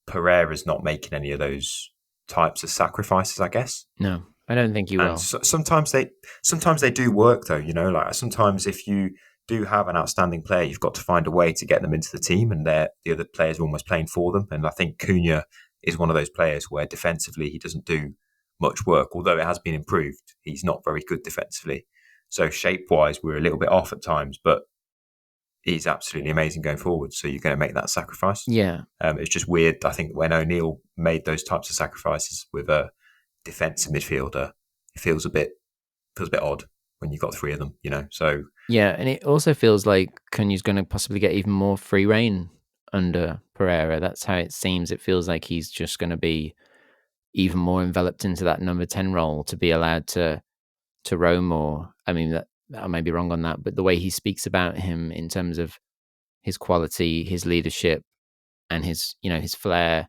Pereira's not making any of those types of sacrifices, I guess.
No, I don't think you will.
Sometimes they do work, though. Like sometimes if you do have an outstanding player, you've got to find a way to get them into the team, and the other players are almost playing for them. And I think Cunha is one of those players where defensively he doesn't do much work, although it has been improved. He's not very good defensively. So shape-wise, we're a little bit off at times, but he's absolutely amazing going forward. So you're going to make that sacrifice.
Yeah.
It's just weird, I think, when O'Neill made those types of sacrifices with a defensive midfielder, it feels a bit odd when you've got 3 of them, So
yeah, and it also feels like Cunha's going to possibly get even more free reign under Pereira. That's how it seems. It feels like he's just going to be even more enveloped into that number 10 role, to be allowed to roam more. I mean, that I may be wrong on that, but the way he speaks about him in terms of his quality, his leadership, and his flair,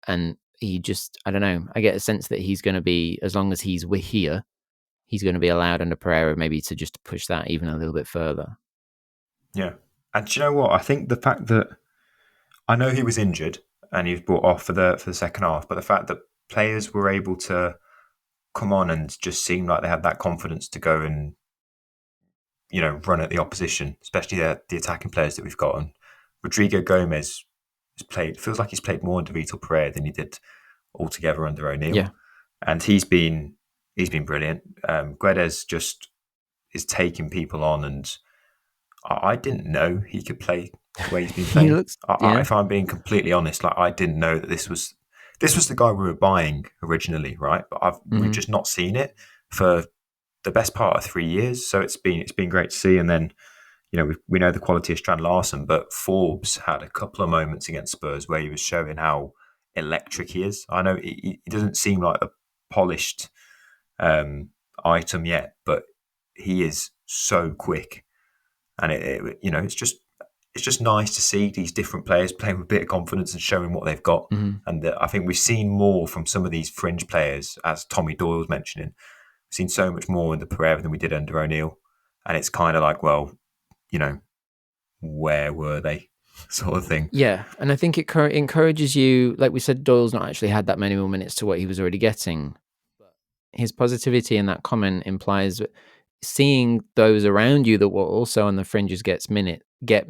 and he just, I don't know, I get a sense that he's going to be, as long as he's here, he's going to be allowed under Pereira maybe to just push that even a little bit further.
Yeah. And do you know what? I think the fact that, I know he was injured and he was brought off for the second half, but the fact that players were able to come on and just seem like they had that confidence to go and run at the opposition, especially the attacking players that we've got. And Rodrigo Gomez feels like he's played more under Vitor Pereira than he did altogether under O'Neill.
Yeah.
And he's been brilliant. Guedes just is taking people on, and I didn't know he could play the way he's been playing. If I'm being completely honest, like I didn't know that this was the guy we were buying originally, right? But we've just not seen it for the best part of 3 years. So it's been great to see. And then we know the quality of Strand Larsen, but Forbes had a couple of moments against Spurs where he was showing how electric he is. I know he doesn't seem like a polished item yet, but he is so quick, and it's just nice to see these different players playing with a bit of confidence and showing what they've got. And I think we've seen more from some of these fringe players, as Tommy Doyle was mentioning. We've seen so much more under Pereira than we did under O'Neill, and it's kind of like, well, where were they, sort of thing.
Yeah, and I think it encourages you. Like we said, Doyle's not actually had that many more minutes to what he was already getting. His positivity in that comment implies seeing those around you that were also on the fringes get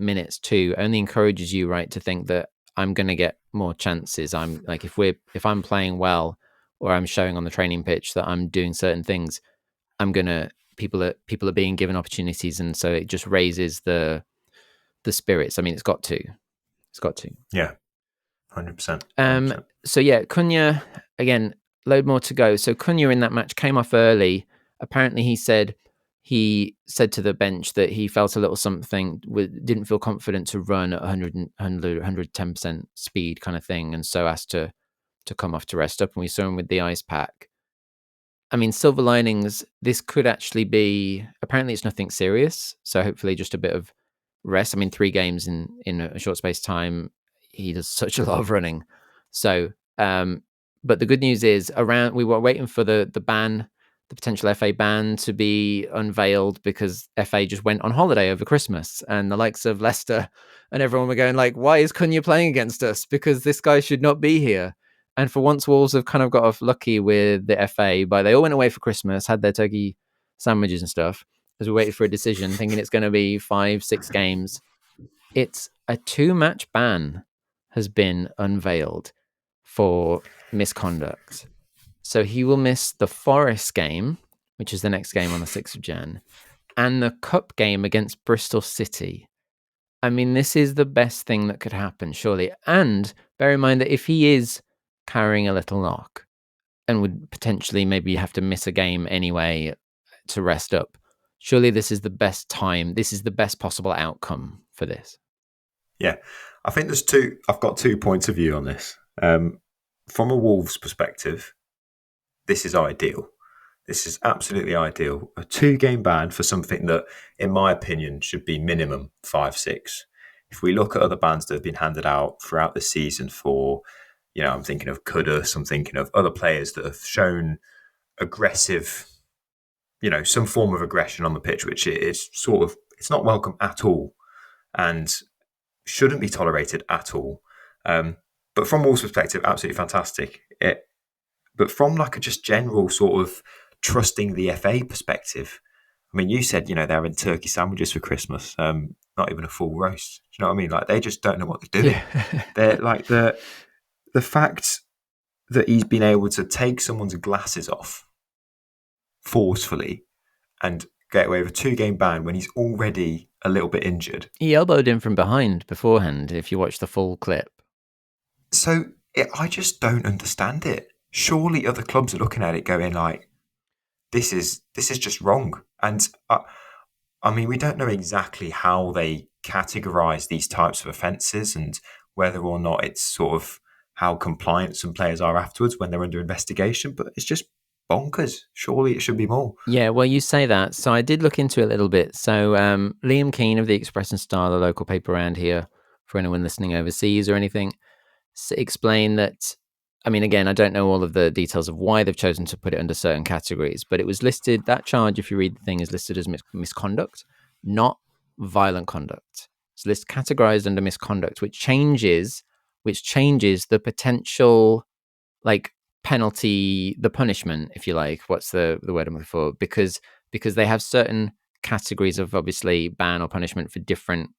minutes too only encourages you, right, to think that I'm going to get more chances. I'm like, if I'm playing well, or I'm showing on the training pitch that I'm doing certain things, people are being given opportunities, and so it just raises the spirits. I mean, it's got to.
Yeah, 100%.
So yeah, Cunha again. Load more to go. So Cunha in that match came off early. Apparently he said to the bench that he felt a little something, didn't feel confident to run at 110% speed kind of thing, and so asked to come off to rest up. And we saw him with the ice pack. I mean, silver linings, this could actually be, apparently it's nothing serious, so hopefully just a bit of rest. I mean, 3 games in a short space time, he does such a lot of running. So but the good news is, we were waiting for the ban, the potential FA ban to be unveiled, because FA just went on holiday over Christmas, and the likes of Leicester and everyone were going like, why is Cunha playing against us? Because this guy should not be here. And for once, Wolves have kind of got off lucky with the FA, but they all went away for Christmas, had their turkey sandwiches and stuff, as we waited for a decision, thinking it's going to be 5-6 games. It's a 2-match ban has been unveiled for misconduct. So he will miss the Forest game, which is the next game on the 6th of Jan, and the cup game against Bristol City. I mean, this is the best thing that could happen, surely. And bear in mind that if he is carrying a little knock and would potentially maybe have to miss a game anyway to rest up, surely this is the best time. This is the best possible outcome for this.
Yeah, I think I've got 2 points of view on this. From a Wolves perspective, this is ideal. This is absolutely ideal. A 2-game ban for something that, in my opinion, should be minimum 5-6. If we look at other bans that have been handed out throughout the season for, I'm thinking of Kudus, I'm thinking of other players that have shown aggressive, some form of aggression on the pitch, which is it's not welcome at all and shouldn't be tolerated at all. But from Wolves' perspective, absolutely fantastic. But from like a just general sort of trusting the FA perspective, I mean, you said, they're having turkey sandwiches for Christmas, not even a full roast. Do you know what I mean? Like, they just don't know what they're doing. Yeah. They're like the fact that he's been able to take someone's glasses off forcefully and get away with a 2-game ban when he's already a little bit injured.
He elbowed him from behind beforehand, if you watch the full clip.
So I just don't understand it. Surely other clubs are looking at it going like, this is just wrong. And I mean, we don't know exactly how they categorize these types of offences and whether or not it's sort of how compliant some players are afterwards when they're under investigation, but it's just bonkers. Surely it should be more.
Yeah, well, you say that. So I did look into it a little bit. So Liam Keane of the Express and Star, the local paper around here, for anyone listening overseas or anything, explained that, I mean, again, I don't know all of the details of why they've chosen to put it under certain categories, but it was listed, that charge, if you read the thing, is listed as misconduct, not violent conduct. So it's categorized under misconduct, which changes the potential, like, penalty, the punishment, if you like. What's the word I'm looking for? Because they have certain categories of obviously ban or punishment for different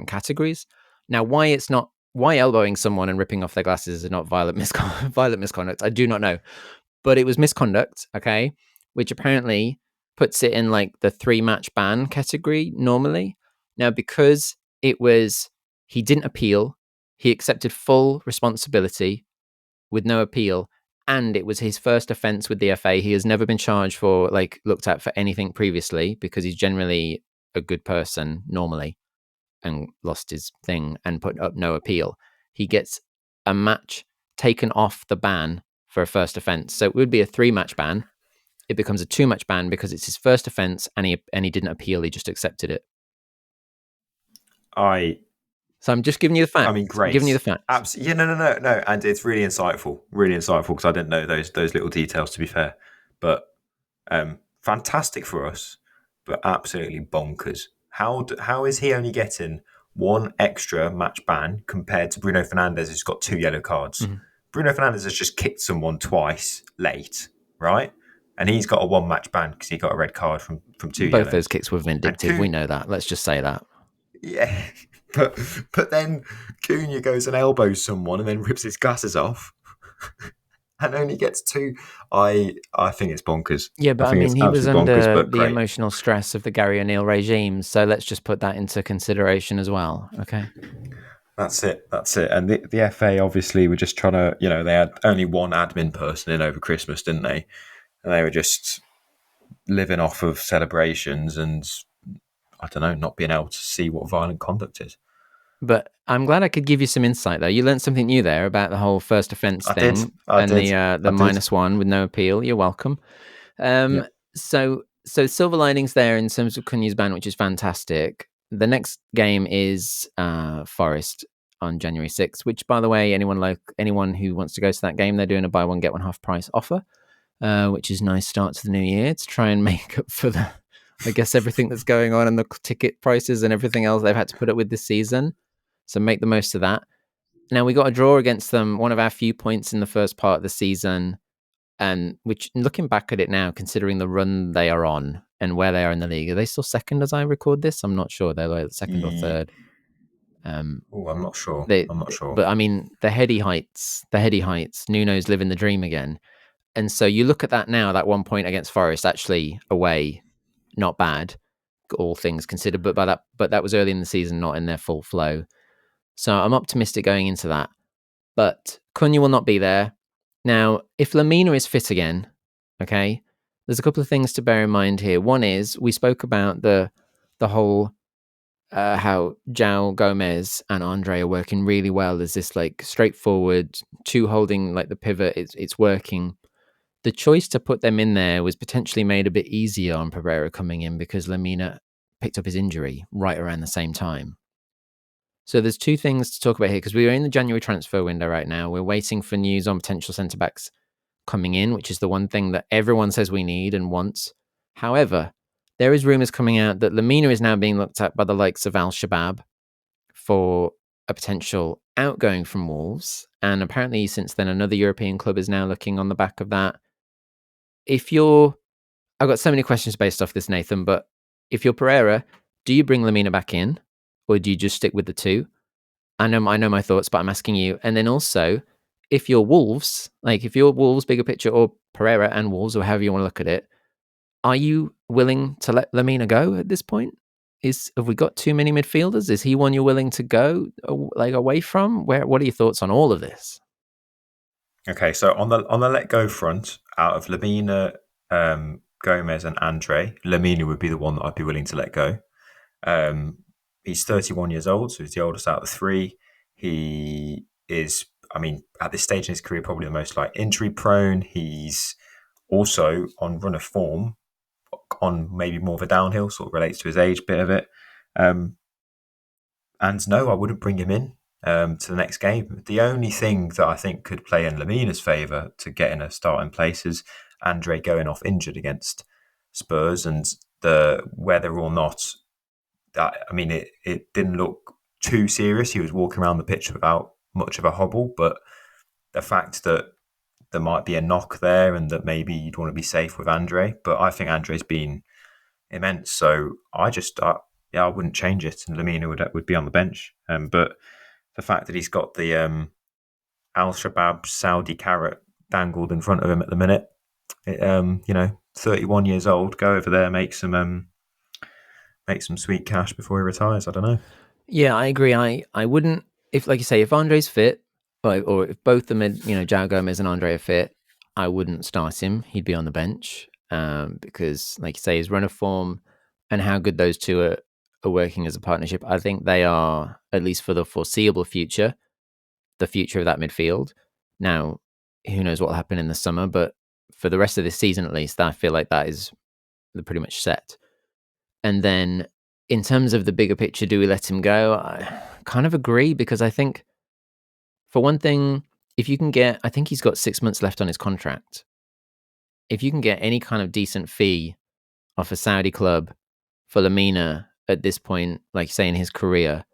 categories. Now, why elbowing someone and ripping off their glasses is not violent misconduct, I do not know. But it was misconduct, okay, which apparently puts it in like the 3-match ban category normally. Now, because he didn't appeal, he accepted full responsibility with no appeal, and it was his first offence with the FA. He has never been charged for, like, looked at for anything previously, because he's generally a good person normally, and lost his thing and put up no appeal. He gets a match taken off the ban for a first offence. So it would be a 3-match ban. It becomes a 2-match ban because it's his first offence, and he didn't appeal. He just accepted it. So I'm just giving you the facts.
I mean, great.
I'm giving you the facts.
Absolutely. Yeah, no. And it's really insightful because I didn't know those little details, to be fair. But fantastic for us, but absolutely bonkers. How is he only getting 1 extra match ban compared to Bruno Fernandes, who's got 2 yellow cards? Mm-hmm. Bruno Fernandes has just kicked someone twice late, right? And he's got a 1-match ban because he got a red card from 2
Both
yellows.
those kicks were vindictive. We know that. Let's just say that.
Yeah. But then Cunha goes and elbows someone and then rips his glasses off and only gets 2. I think it's bonkers.
Yeah, but I mean, he was under the emotional stress of the Gary O'Neill regime, so let's just put that into consideration as well. Okay.
That's it. And the FA obviously were just trying to, they had only one admin person in over Christmas, didn't they? And they were just living off of celebrations and, I don't know, not being able to see what violent conduct is.
But I'm glad I could give you some insight, though. You learned something new there about the whole first offence thing.
I did.
The -1 with no appeal. You're welcome. Yep. So silver linings there in terms of Cunha's ban, which is fantastic. The next game is Forest on January 6th, which, by the way, anyone who wants to go to that game, they're doing a buy one get one half price offer, which is a nice start to the new year to try and make up for everything that's going on and the ticket prices and everything else they've had to put up with this season. So make the most of that. Now, we got a draw against them, one of our few points in the first part of the season, and which, looking back at it now, considering the run they are on and where they are in the league, are they still second as I record this? I'm not sure. They're like second or third.
I'm not sure.
But I mean, the heady heights. Nuno's living the dream again. And so you look at that now, that 1 point against Forest, actually away, not bad, all things considered. But that was early in the season, not in their full flow. So I'm optimistic going into that. But Cunha will not be there. Now, if Lamina is fit again, okay, there's a couple of things to bear in mind here. One is, we spoke about the whole how João Gomez and Andre are working really well as this like straightforward 2 holding like the pivot. It's working. The choice to put them in there was potentially made a bit easier on Pereira coming in because Lamina picked up his injury right around the same time. So there's 2 things to talk about here, because we are in the January transfer window right now. We're waiting for news on potential centre-backs coming in, which is the one thing that everyone says we need and wants. However, there is rumours coming out that Lamina is now being looked at by the likes of Al-Shabaab for a potential outgoing from Wolves. And apparently since then, another European club is now looking on the back of that. I've got so many questions based off this, Nathan, but if you're Pereira, do you bring Lamina back in? Or do you just stick with the 2? I know my thoughts, but I'm asking you. And then also, if you're Wolves, bigger picture, or Pereira and Wolves, or however you want to look at it, are you willing to let Lamina go at this point? Have we got too many midfielders? Is he one you're willing to go away from? What are your thoughts on all of this?
Okay, so on the let go front, out of Lamina, Gomez, and Andre, Lamina would be the one that I'd be willing to let go. He's 31 years old, so he's the oldest out of the 3. He is, at this stage in his career, probably the most injury prone. He's also on run of form, on maybe more of a downhill, sort of relates to his age, bit of it. And no, I wouldn't bring him in to the next game. The only thing that I think could play in Lamina's favour to get in a starting place is Andre going off injured against Spurs, and whether or not it didn't look too serious. He was walking around the pitch without much of a hobble, but the fact that there might be a knock there and that maybe you'd want to be safe with Andre. But I think Andre's been immense. So I wouldn't change it, and Lamina would be on the bench. But the fact that he's got the Al Shabab Saudi carrot dangled in front of him at the minute, 31 years old, go over there, make some sweet cash before he retires. I don't know.
Yeah, I agree. I wouldn't, if like you say, if Andre's fit, or if both the mid, João Gomez and Andre are fit, I wouldn't start him. He'd be on the bench because, like you say, his run of form and how good those two are working as a partnership. I think they are, at least for the foreseeable future, the future of that midfield. Now, who knows what will happen in the summer, but for the rest of this season, at least, I feel like that is pretty much set. And then in terms of the bigger picture, do we let him go? I kind of agree, because I think, for one thing, if you can get, I think he's got 6 months left on his contract. If you can get any kind of decent fee off a Saudi club for Lamina at this point, like you say, in his career,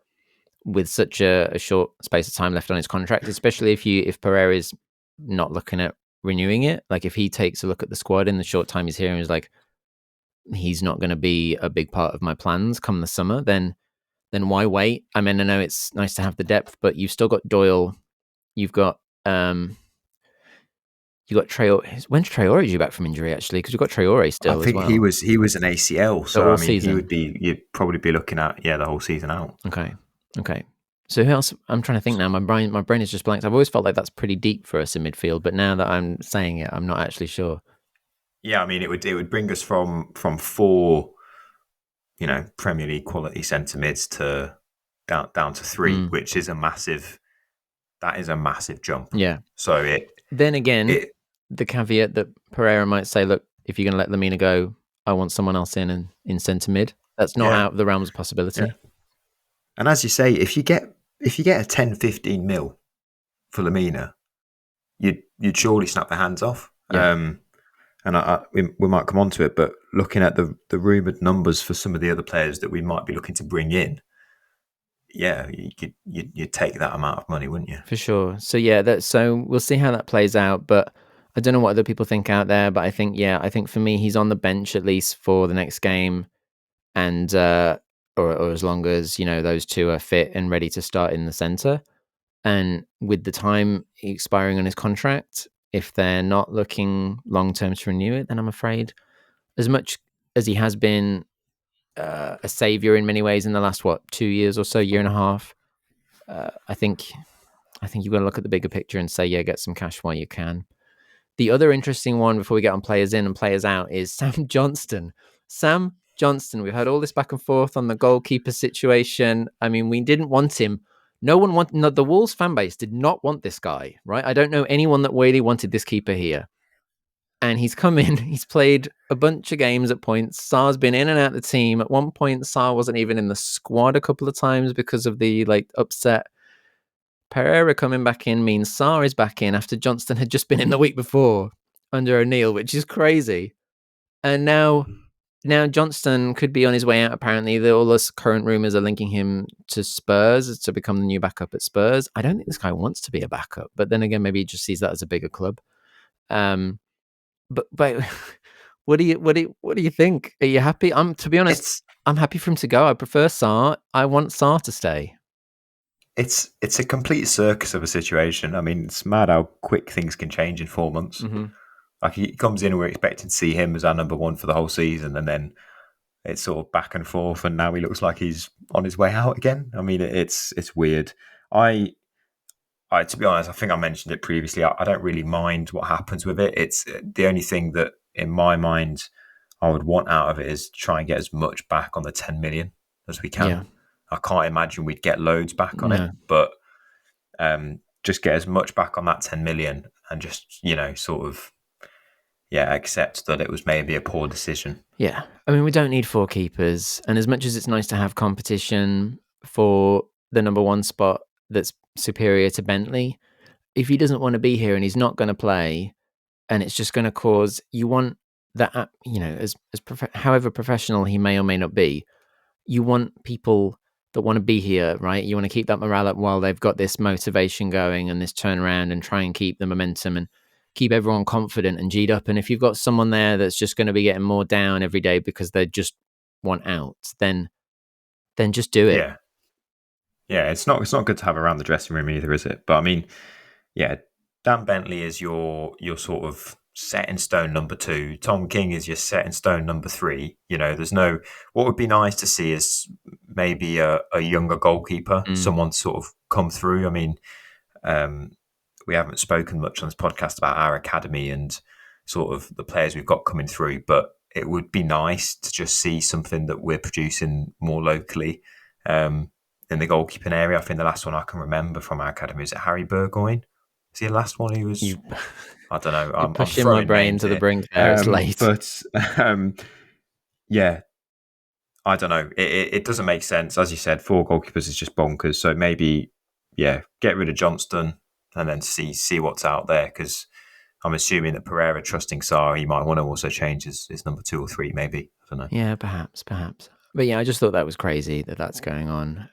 with such a short space of time left on his contract, especially if Pereira is not looking at renewing it, like if he takes a look at the squad in the short time he's here and is like, he's not going to be a big part of my plans come the summer, then why wait? I mean, I know it's nice to have the depth, but you've still got Doyle. You've got Traore. When's Traore due back from injury, actually? Because you've got Traore still.
I think
as well.
he was an ACL, so I mean,
season.
you'd probably be looking at the whole season out.
Okay. So who else? I'm trying to think now. My brain is just blank. I've always felt like that's pretty deep for us in midfield, but now that I'm saying it, I'm not actually sure.
Yeah, I mean, it would bring us from 4, Premier League quality centre mids to down to 3, which is a massive jump.
Yeah.
So
then again, the caveat that Pereira might say, look, if you're going to let Lamina go, I want someone else in centre mid. That's not out of the realms of possibility.
Yeah. And as you say, if you get a 10-15 mil for Lamina, you'd surely snap the hands off.
Yeah.
And we might come on to it, but looking at the rumoured numbers for some of the other players that we might be looking to bring in, you'd take that amount of money, wouldn't you?
For sure. So so we'll see how that plays out. But I don't know what other people think out there. But I think for me, he's on the bench at least for the next game, and or as long as those two are fit and ready to start in the centre. And with the time expiring on his contract, if they're not looking long term to renew it, then I'm afraid, as much as he has been a saviour in many ways in the last 2 years or so, year and a half, I think you've got to look at the bigger picture and say, get some cash while you can. The other interesting one before we get on players in and players out is Sam Johnston. Sam Johnston, we've had all this back and forth on the goalkeeper situation. I mean, we didn't want him. The Wolves fan base did not want this guy, right? I don't know anyone that really wanted this keeper here. And he's come in, he's played a bunch of games at points. Sarr's been in and out of the team. At one point, Sarr wasn't even in the squad a couple of times because of the upset. Pereira coming back in means Sarr is back in after Johnston had just been in the week before under O'Neill, which is crazy. And now Johnston could be on his way out, apparently. All the current rumours are linking him to Spurs to become the new backup at Spurs. I don't think this guy wants to be a backup, but then again, maybe he just sees that as a bigger club. But what do you think? Are you happy? To be honest, I'm happy for him to go. I prefer Sarr. I want Sarr to stay.
It's a complete circus of a situation. I mean, it's mad how quick things can change in 4 months.
Mm-hmm.
Like, he comes in and we're expecting to see him as our number one for the whole season, and then it's sort of back and forth, and now he looks like he's on his way out again. I mean, it's weird. I to be honest, I think I mentioned it previously. I don't really mind what happens with it. It's the only thing that, in my mind, I would want out of it is try and get as much back on the 10 million as we can. Yeah. I can't imagine we'd get loads back on it, but just get as much back on that 10 million and just, accept that it was maybe a poor decision.
Yeah. I mean, we don't need 4 keepers. And as much as it's nice to have competition for the number one spot that's superior to Bentley, if he doesn't want to be here and he's not going to play, and it's just going to cause, you want that, however professional he may or may not be, you want people that want to be here, right? You want to keep that morale up while they've got this motivation going and this turnaround, and try and keep the momentum and keep everyone confident and G'd up. And if you've got someone there that's just going to be getting more down every day because they're just want out, then just do it.
Yeah, it's not good to have around the dressing room either, is it? But I mean, yeah, Dan Bentley is your sort of set in stone number 2. Tom King is your set in stone number 3. There's no. What would be nice to see is maybe a younger goalkeeper, someone sort of come through. I mean, we haven't spoken much on this podcast about our academy and sort of the players we've got coming through, but it would be nice to just see something that we're producing more locally. In the goalkeeping area, I think the last one I can remember from our academy is Harry Burgoyne. Is he the last one who was? I don't know.
I'm pushing my brain to the brink there. It's late.
But yeah, I don't know. It doesn't make sense. As you said, 4 goalkeepers is just bonkers. So maybe, get rid of Johnston and then see what's out there, because I'm assuming that Pereira trusting Sarr, he might want to also change his number 2 or 3, maybe. I don't know.
Yeah, perhaps. But yeah, I just thought that was crazy that's going on.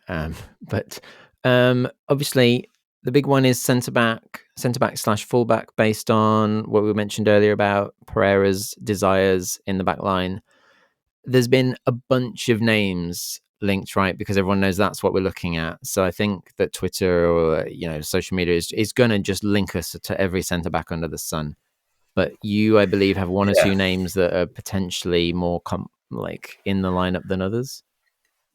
But obviously, the big one is centre back / fullback, based on what we mentioned earlier about Pereira's desires in the back line. There's been a bunch of names linked, right? Because everyone knows that's what we're looking at. So I think that Twitter or social media is going to just link us to every centre back under the sun. But you, I believe, have one or two names that are potentially more in the lineup than others.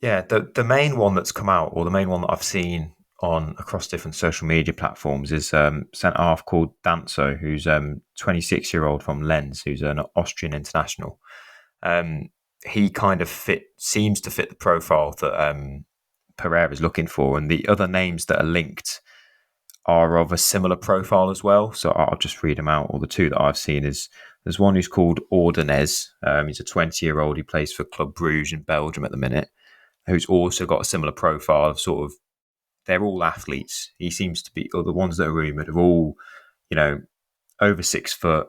Yeah, the main one that's come out, or the main one that I've seen on across different social media platforms, is centre half called Danso, who's 26-year-old from Lens, who's an Austrian international. He kind of seems to fit the profile that Pereira is looking for, and the other names that are linked are of a similar profile as well. So I'll just read them out. Or the 2 that I've seen there's one who's called Ordonez. He's a 20-year-old. He plays for Club Bruges in Belgium at the minute, who's also got a similar profile of sort of, they're all athletes. He seems to be, or the ones that are rumoured are all, over 6 foot,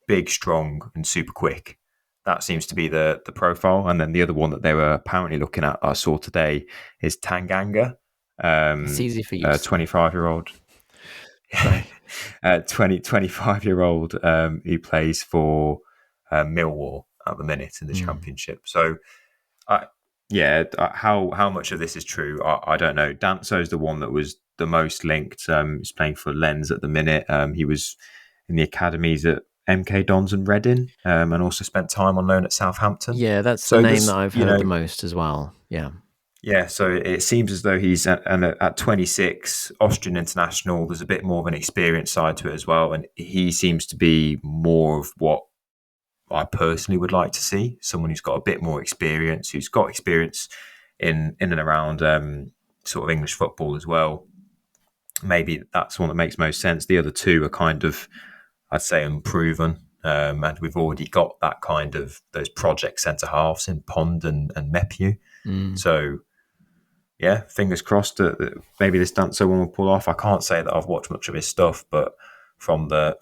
big, strong, and super quick. That seems to be the profile. And then the other one that they were apparently looking at, I saw today, is Tanganga.
It's easy for you.
25-year-old. 25-year-old who plays for Millwall at the minute in the Championship. So, how much of this is true, I don't know. Danso is the one that was the most linked. He's playing for Lens at the minute. He was in the academies at MK Dons and Reading, and also spent time on loan at Southampton.
Yeah, that's the name that I've heard the most as well. Yeah.
Yeah, so it seems as though he's at 26, Austrian international. There's a bit more of an experience side to it as well, and he seems to be more of what I personally would like to see. Someone who's got a bit more experience, who's got experience in and around sort of English football as well. Maybe that's one that makes most sense. The other 2 are kind of, I'd say, unproven, and we've already got that kind of those project centre halves in Pond and Mepew. So, yeah, fingers crossed that maybe this Danso one will pull off. I can't say that I've watched much of his stuff, but from the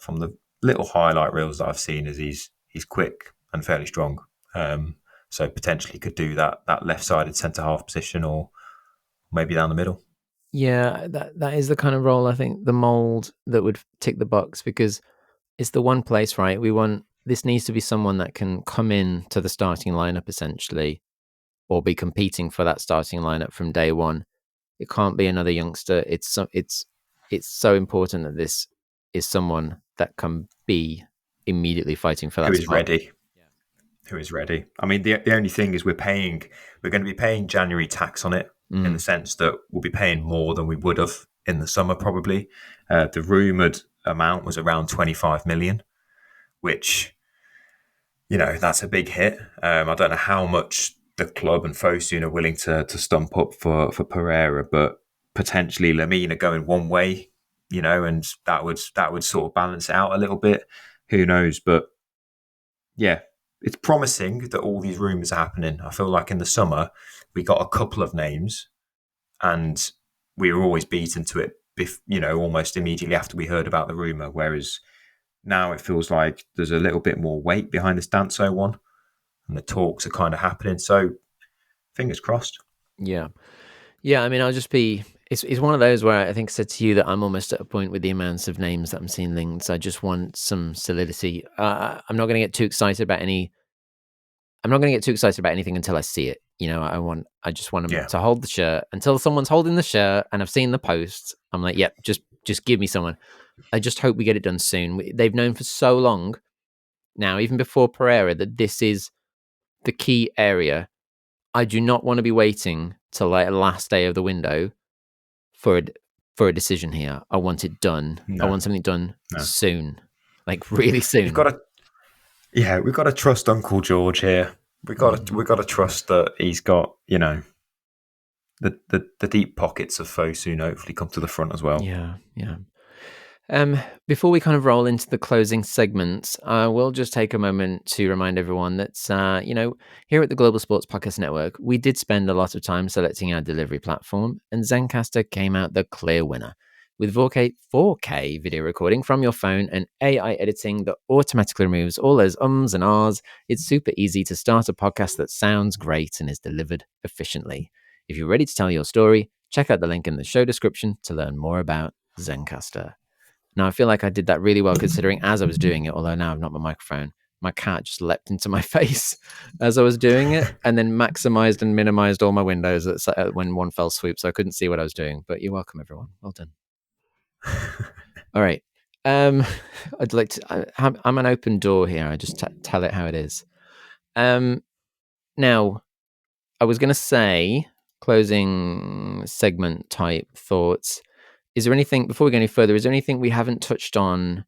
little highlight reels that I've seen, is he's quick and fairly strong. So potentially could do that left-sided centre half position, or maybe down the middle.
Yeah, that is the kind of role, I think, the mould that would tick the box, because it's the one place, right? This needs to be someone that can come in to the starting lineup essentially, or be competing for that starting lineup from day one. It can't be another youngster. It's so important that this is someone that can be immediately fighting for that.
Who is ready? Yeah. Who is ready? I mean, the only thing is we're going to be paying January tax on it, in the sense that we'll be paying more than we would have in the summer probably. The rumoured amount was around 25 million, which, that's a big hit. I don't know how much the club and Fosun are willing to stump up for Pereira, but potentially Lamina going one way, and that would sort of balance it out a little bit. Who knows? But yeah, it's promising that all these rumours are happening. I feel like in the summer we got a couple of names, and we were always beaten to it, almost immediately after we heard about the rumour. Whereas now it feels like there's a little bit more weight behind this Danso one, and the talks are kind of happening. So fingers crossed.
Yeah. I mean, I'll just be. It's one of those where I think I said to you that I'm almost at a point with the amounts of names that I'm seeing linked. So I just want some solidity. I'm not going to get too excited about any I'm not going to get too excited about anything until I see it. I just want them to hold the shirt until someone's holding the shirt and I've seen the posts. I'm like, yep, just give me someone. I just hope we get it done soon. They've known for so long now, even before Pereira, that this is the key area. I do not want to be waiting till like the last day of the window for a decision here. I want it done.
No.
I want something done soon, like really soon.
We've got to trust Uncle George here. We've got to trust that he's got, the deep pockets of Fosu hopefully come to the front as well.
Yeah. Before we kind of roll into the closing segments, I will just take a moment to remind everyone that, here at the Global Sports Podcast Network, we did spend a lot of time selecting our delivery platform, and Zencastr came out the clear winner. With 4K video recording from your phone and AI editing that automatically removes all those ums and ahs, it's super easy to start a podcast that sounds great and is delivered efficiently. If you're ready to tell your story, check out the link in the show description to learn more about Zencastr. Now, I feel like I did that really well considering as I was doing it, although now I've not my microphone, my cat just leapt into my face as I was doing it and then maximized and minimized all my windows when one fell swoop, so I couldn't see what I was doing. But you're welcome, everyone. Well done. All right. I'd like to. I'm an open door here. I just tell it how it is. Now, I was going to say closing segment type thoughts. Is there anything before we go any further? Is there anything we haven't touched on?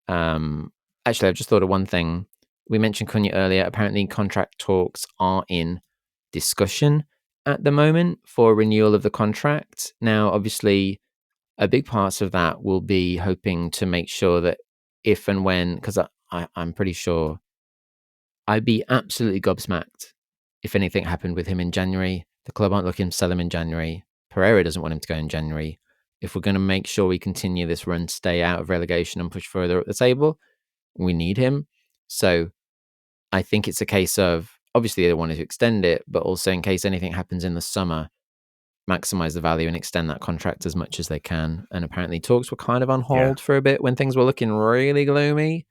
Actually, I've just thought of one thing. We mentioned Cunha earlier. Apparently, contract talks are in discussion at the moment for renewal of the contract. Now, obviously, a big part of that will be hoping to make sure that if and when, because I'm pretty sure I'd be absolutely gobsmacked if anything happened with him in January. The club aren't looking to sell him in January. Pereira doesn't want him to go in January. If we're going to make sure we continue this run, stay out of relegation and push further up the table, we need him. So I think it's a case of, obviously they wanted to extend it, but also in case anything happens in the summer, maximize the value and extend that contract as much as they can. And apparently talks were kind of on hold for a bit when things were looking really gloomy,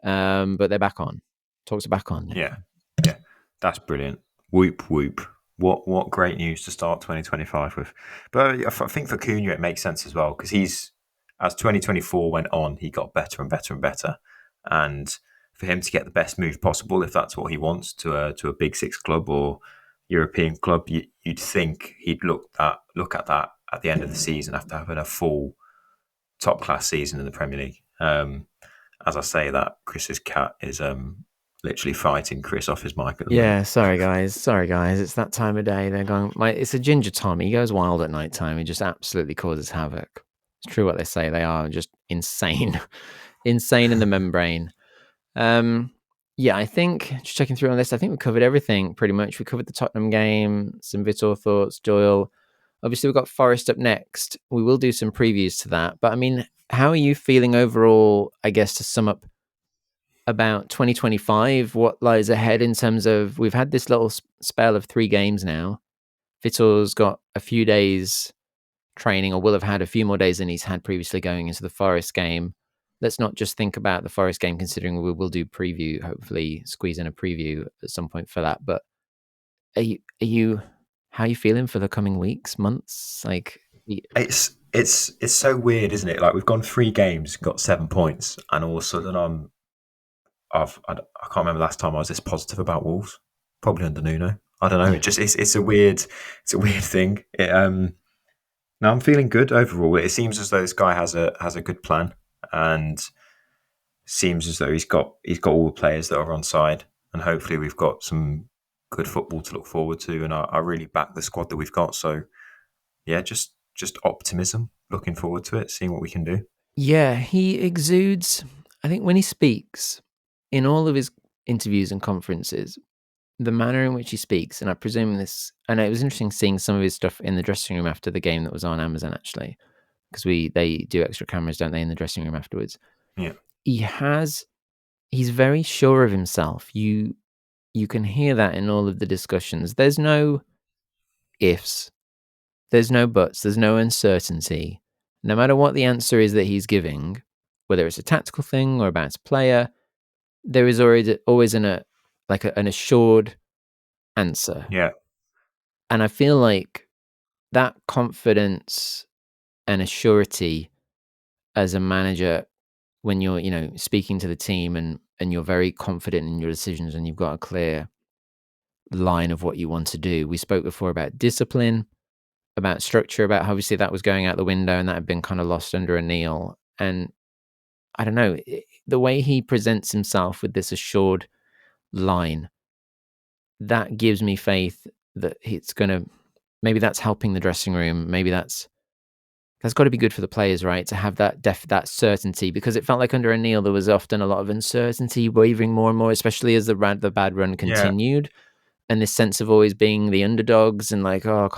but they're back on. Talks are back on now.
Yeah. That's brilliant. Whoop, whoop. What great news to start 2025 with. But I think for Cunha, it makes sense as well because as 2024 went on, he got better and better and better. And for him to get the best move possible, if that's what he wants, to a Big Six club or European club, you'd think he'd look at that at the end of the season after having a full top class season in the Premier League. As I say that, Chris's cat is literally fighting Chris off his mic at the moment.
Sorry guys, it's that time of day. They're going, it's a ginger Tommy. He goes wild at night time. He just absolutely causes havoc. It's true what they say. They are just insane in the membrane. I think just checking through on this, I think we covered everything pretty much. We covered the Tottenham game, some Vitor thoughts, Doyle. Obviously, we've got Forest up next. We will do some previews to that. But I mean, how are you feeling overall, I guess, to sum up about 2025? What lies ahead in terms of, we've had this little spell of 3 games now. Vitor's got a few days training, or will have had a few more days than he's had previously going into the Forest game. Let's not just think about the Forest game, considering we will do preview, hopefully squeeze in a preview at some point for that. But how are you feeling for the coming weeks, months? Like,
it's so weird, isn't it? Like, we've gone 3 games, got 7 points, and all of a sudden I can't remember last time I was this positive about Wolves. Probably under Nuno. I don't know. It's a weird thing. Now I'm feeling good overall. It seems as though this guy has a good plan, and seems as though he's got all the players that are on side, and hopefully we've got some good football to look forward to. And I really back the squad that we've got. So yeah, just optimism. Looking forward to it, seeing what we can do.
Yeah, he exudes. I think when he speaks in all of his interviews and conferences, the manner in which he speaks, and I presume this, and it was interesting seeing some of his stuff in the dressing room after the game that was on Amazon, actually, because they do extra cameras, don't they, in the dressing room afterwards.
Yeah,
he's very sure of himself. You can hear that in all of the discussions. There's no ifs, there's no buts, there's no uncertainty. No matter what the answer is that he's giving, whether it's a tactical thing or about a player, there is always an like an assured answer.
Yeah.
And I feel like that confidence and assurity as a manager, when you're, speaking to the team and you're very confident in your decisions and you've got a clear line of what you want to do. We spoke before about discipline, about structure, about how obviously that was going out the window and that had been kind of lost under O'Neill. And I don't know, the way he presents himself with this assured line, that gives me faith that it's going to, maybe that's helping the dressing room. Maybe that's got to be good for the players, right? To have that certainty, because it felt like under O'Neill, there was often a lot of uncertainty, wavering more and more, especially as the bad run continued. And this sense of always being the underdogs and like, oh, I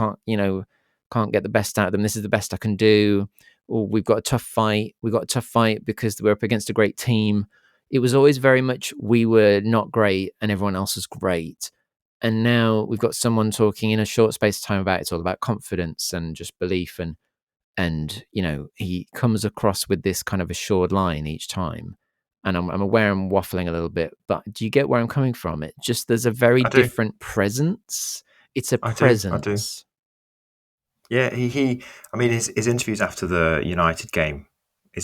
can't get the best out of them. This is the best I can do. Or we've got a tough fight. We've got a tough fight because we're up against a great team. It was always very much we were not great and everyone else was great. And now we've got someone talking in a short space of time about it's all about confidence and just belief. And he comes across with this kind of assured line each time. And I'm aware I'm waffling a little bit, but do you get where I'm coming from? It just, there's a very different presence. It's a presence.
Yeah, he. I mean, his interviews after the United game, I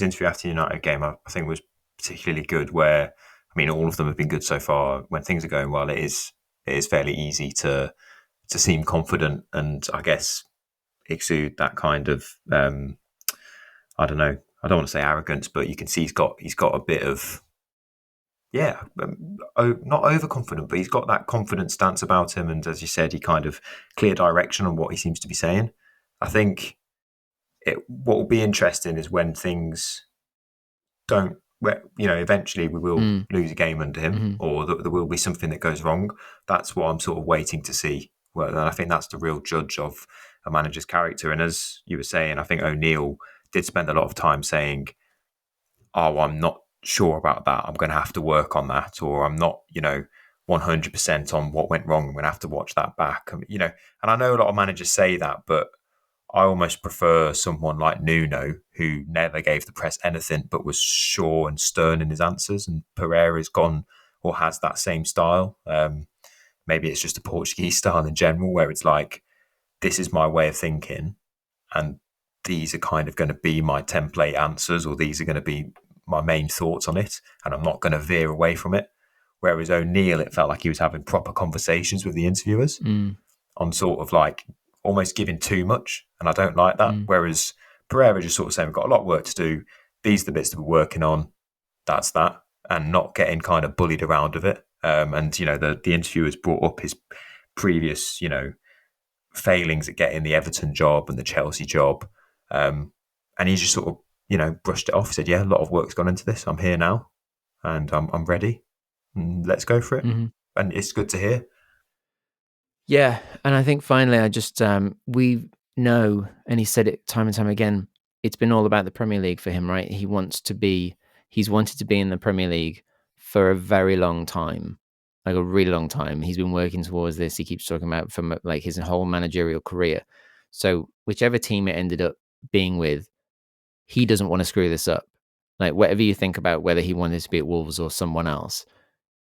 think was particularly good. Where I mean, all of them have been good so far. When things are going well, it is fairly easy to seem confident and I guess exude that kind of I don't know. I don't want to say arrogance, but you can see he's got a bit of not overconfident, but he's got that confident stance about him. And as you said, he kind of clear direction on what he seems to be saying. I think what will be interesting is when things don't, eventually we will lose a game under him, or there will be something that goes wrong. That's what I'm sort of waiting to see. Well, and I think that's the real judge of a manager's character. And as you were saying, I think O'Neill did spend a lot of time saying, "Oh, I'm not sure about that. I'm going to have to work on that," or "I'm not, 100% on what went wrong. I'm going to have to watch that back." And I know a lot of managers say that, but I almost prefer someone like Nuno, who never gave the press anything but was sure and stern in his answers. And Pereira's gone or has that same style. Maybe it's just a Portuguese style in general, where it's like, this is my way of thinking, and these are kind of going to be my template answers, or these are going to be my main thoughts on it, and I'm not going to veer away from it. Whereas O'Neill, it felt like he was having proper conversations with the interviewers on sort of like almost giving too much, and I don't like that. Whereas Pereira just sort of saying, we've got a lot of work to do, these are the bits that we're working on, that's that, and not getting kind of bullied around of it. And the interviewers brought up his previous failings at getting the Everton job and the Chelsea job, and he just sort of brushed it off, said, yeah, a lot of work's gone into this, I'm here now and I'm ready, let's go for it. And it's good to hear.
Yeah, and I think finally, I just we know, and he said it time and time again, it's been all about the Premier League for him, right? He's wanted to be in the Premier League for a very long time, like a really long time. He's been working towards this. He keeps talking about from like his whole managerial career. So whichever team it ended up being with, he doesn't want to screw this up. Like whatever you think about whether he wanted to be at Wolves or someone else,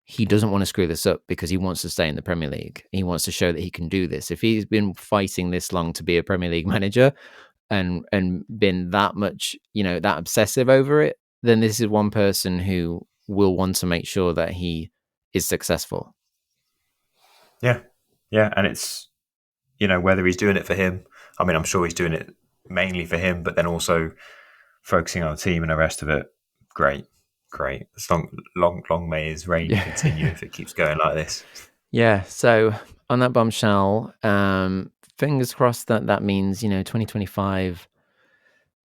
he doesn't want to screw this up because he wants to stay in the Premier League. He wants to show that he can do this. If he's been fighting this long to be a Premier League manager and been that much, that obsessive over it, then this is one person who will want to make sure that he is successful.
Yeah. Yeah. And it's, whether he's doing it for him, I mean, I'm sure he's doing it mainly for him, but then also focusing on the team and the rest of it. Great. As long may his reign continue if it keeps going like this.
Yeah. So on that bombshell, fingers crossed that means 2025.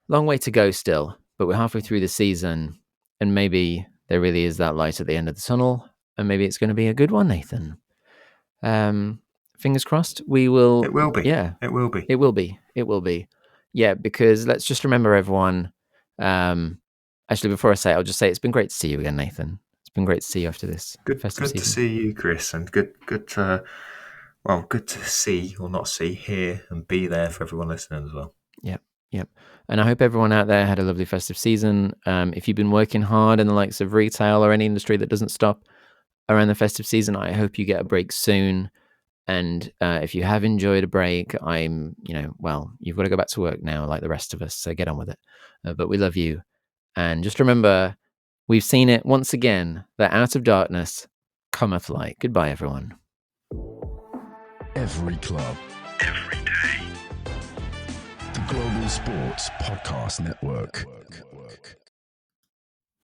Long way to go still, but we're halfway through the season, and maybe there really is that light at the end of the tunnel, and maybe it's going to be a good one, Nathan. Fingers crossed. We will.
It will be.
Yeah.
It will be.
It will be. It will be. Yeah, because let's just remember, everyone. Actually, before I say it, I'll just say it's been great to see you again, Nathan. It's been great to see you after this.
Good to see you, Chris, and good to see or not see, hear, and be there for everyone listening as well.
Yep. And I hope everyone out there had a lovely festive season. If you've been working hard in the likes of retail or any industry that doesn't stop, around the festive season. I hope you get a break soon. And if you have enjoyed a break, you've got to go back to work now like the rest of us, so get on with it. But we love you. And just remember, we've seen it once again, that out of darkness cometh light. Goodbye, everyone.
Every club, every day. The Global Sports Podcast Network.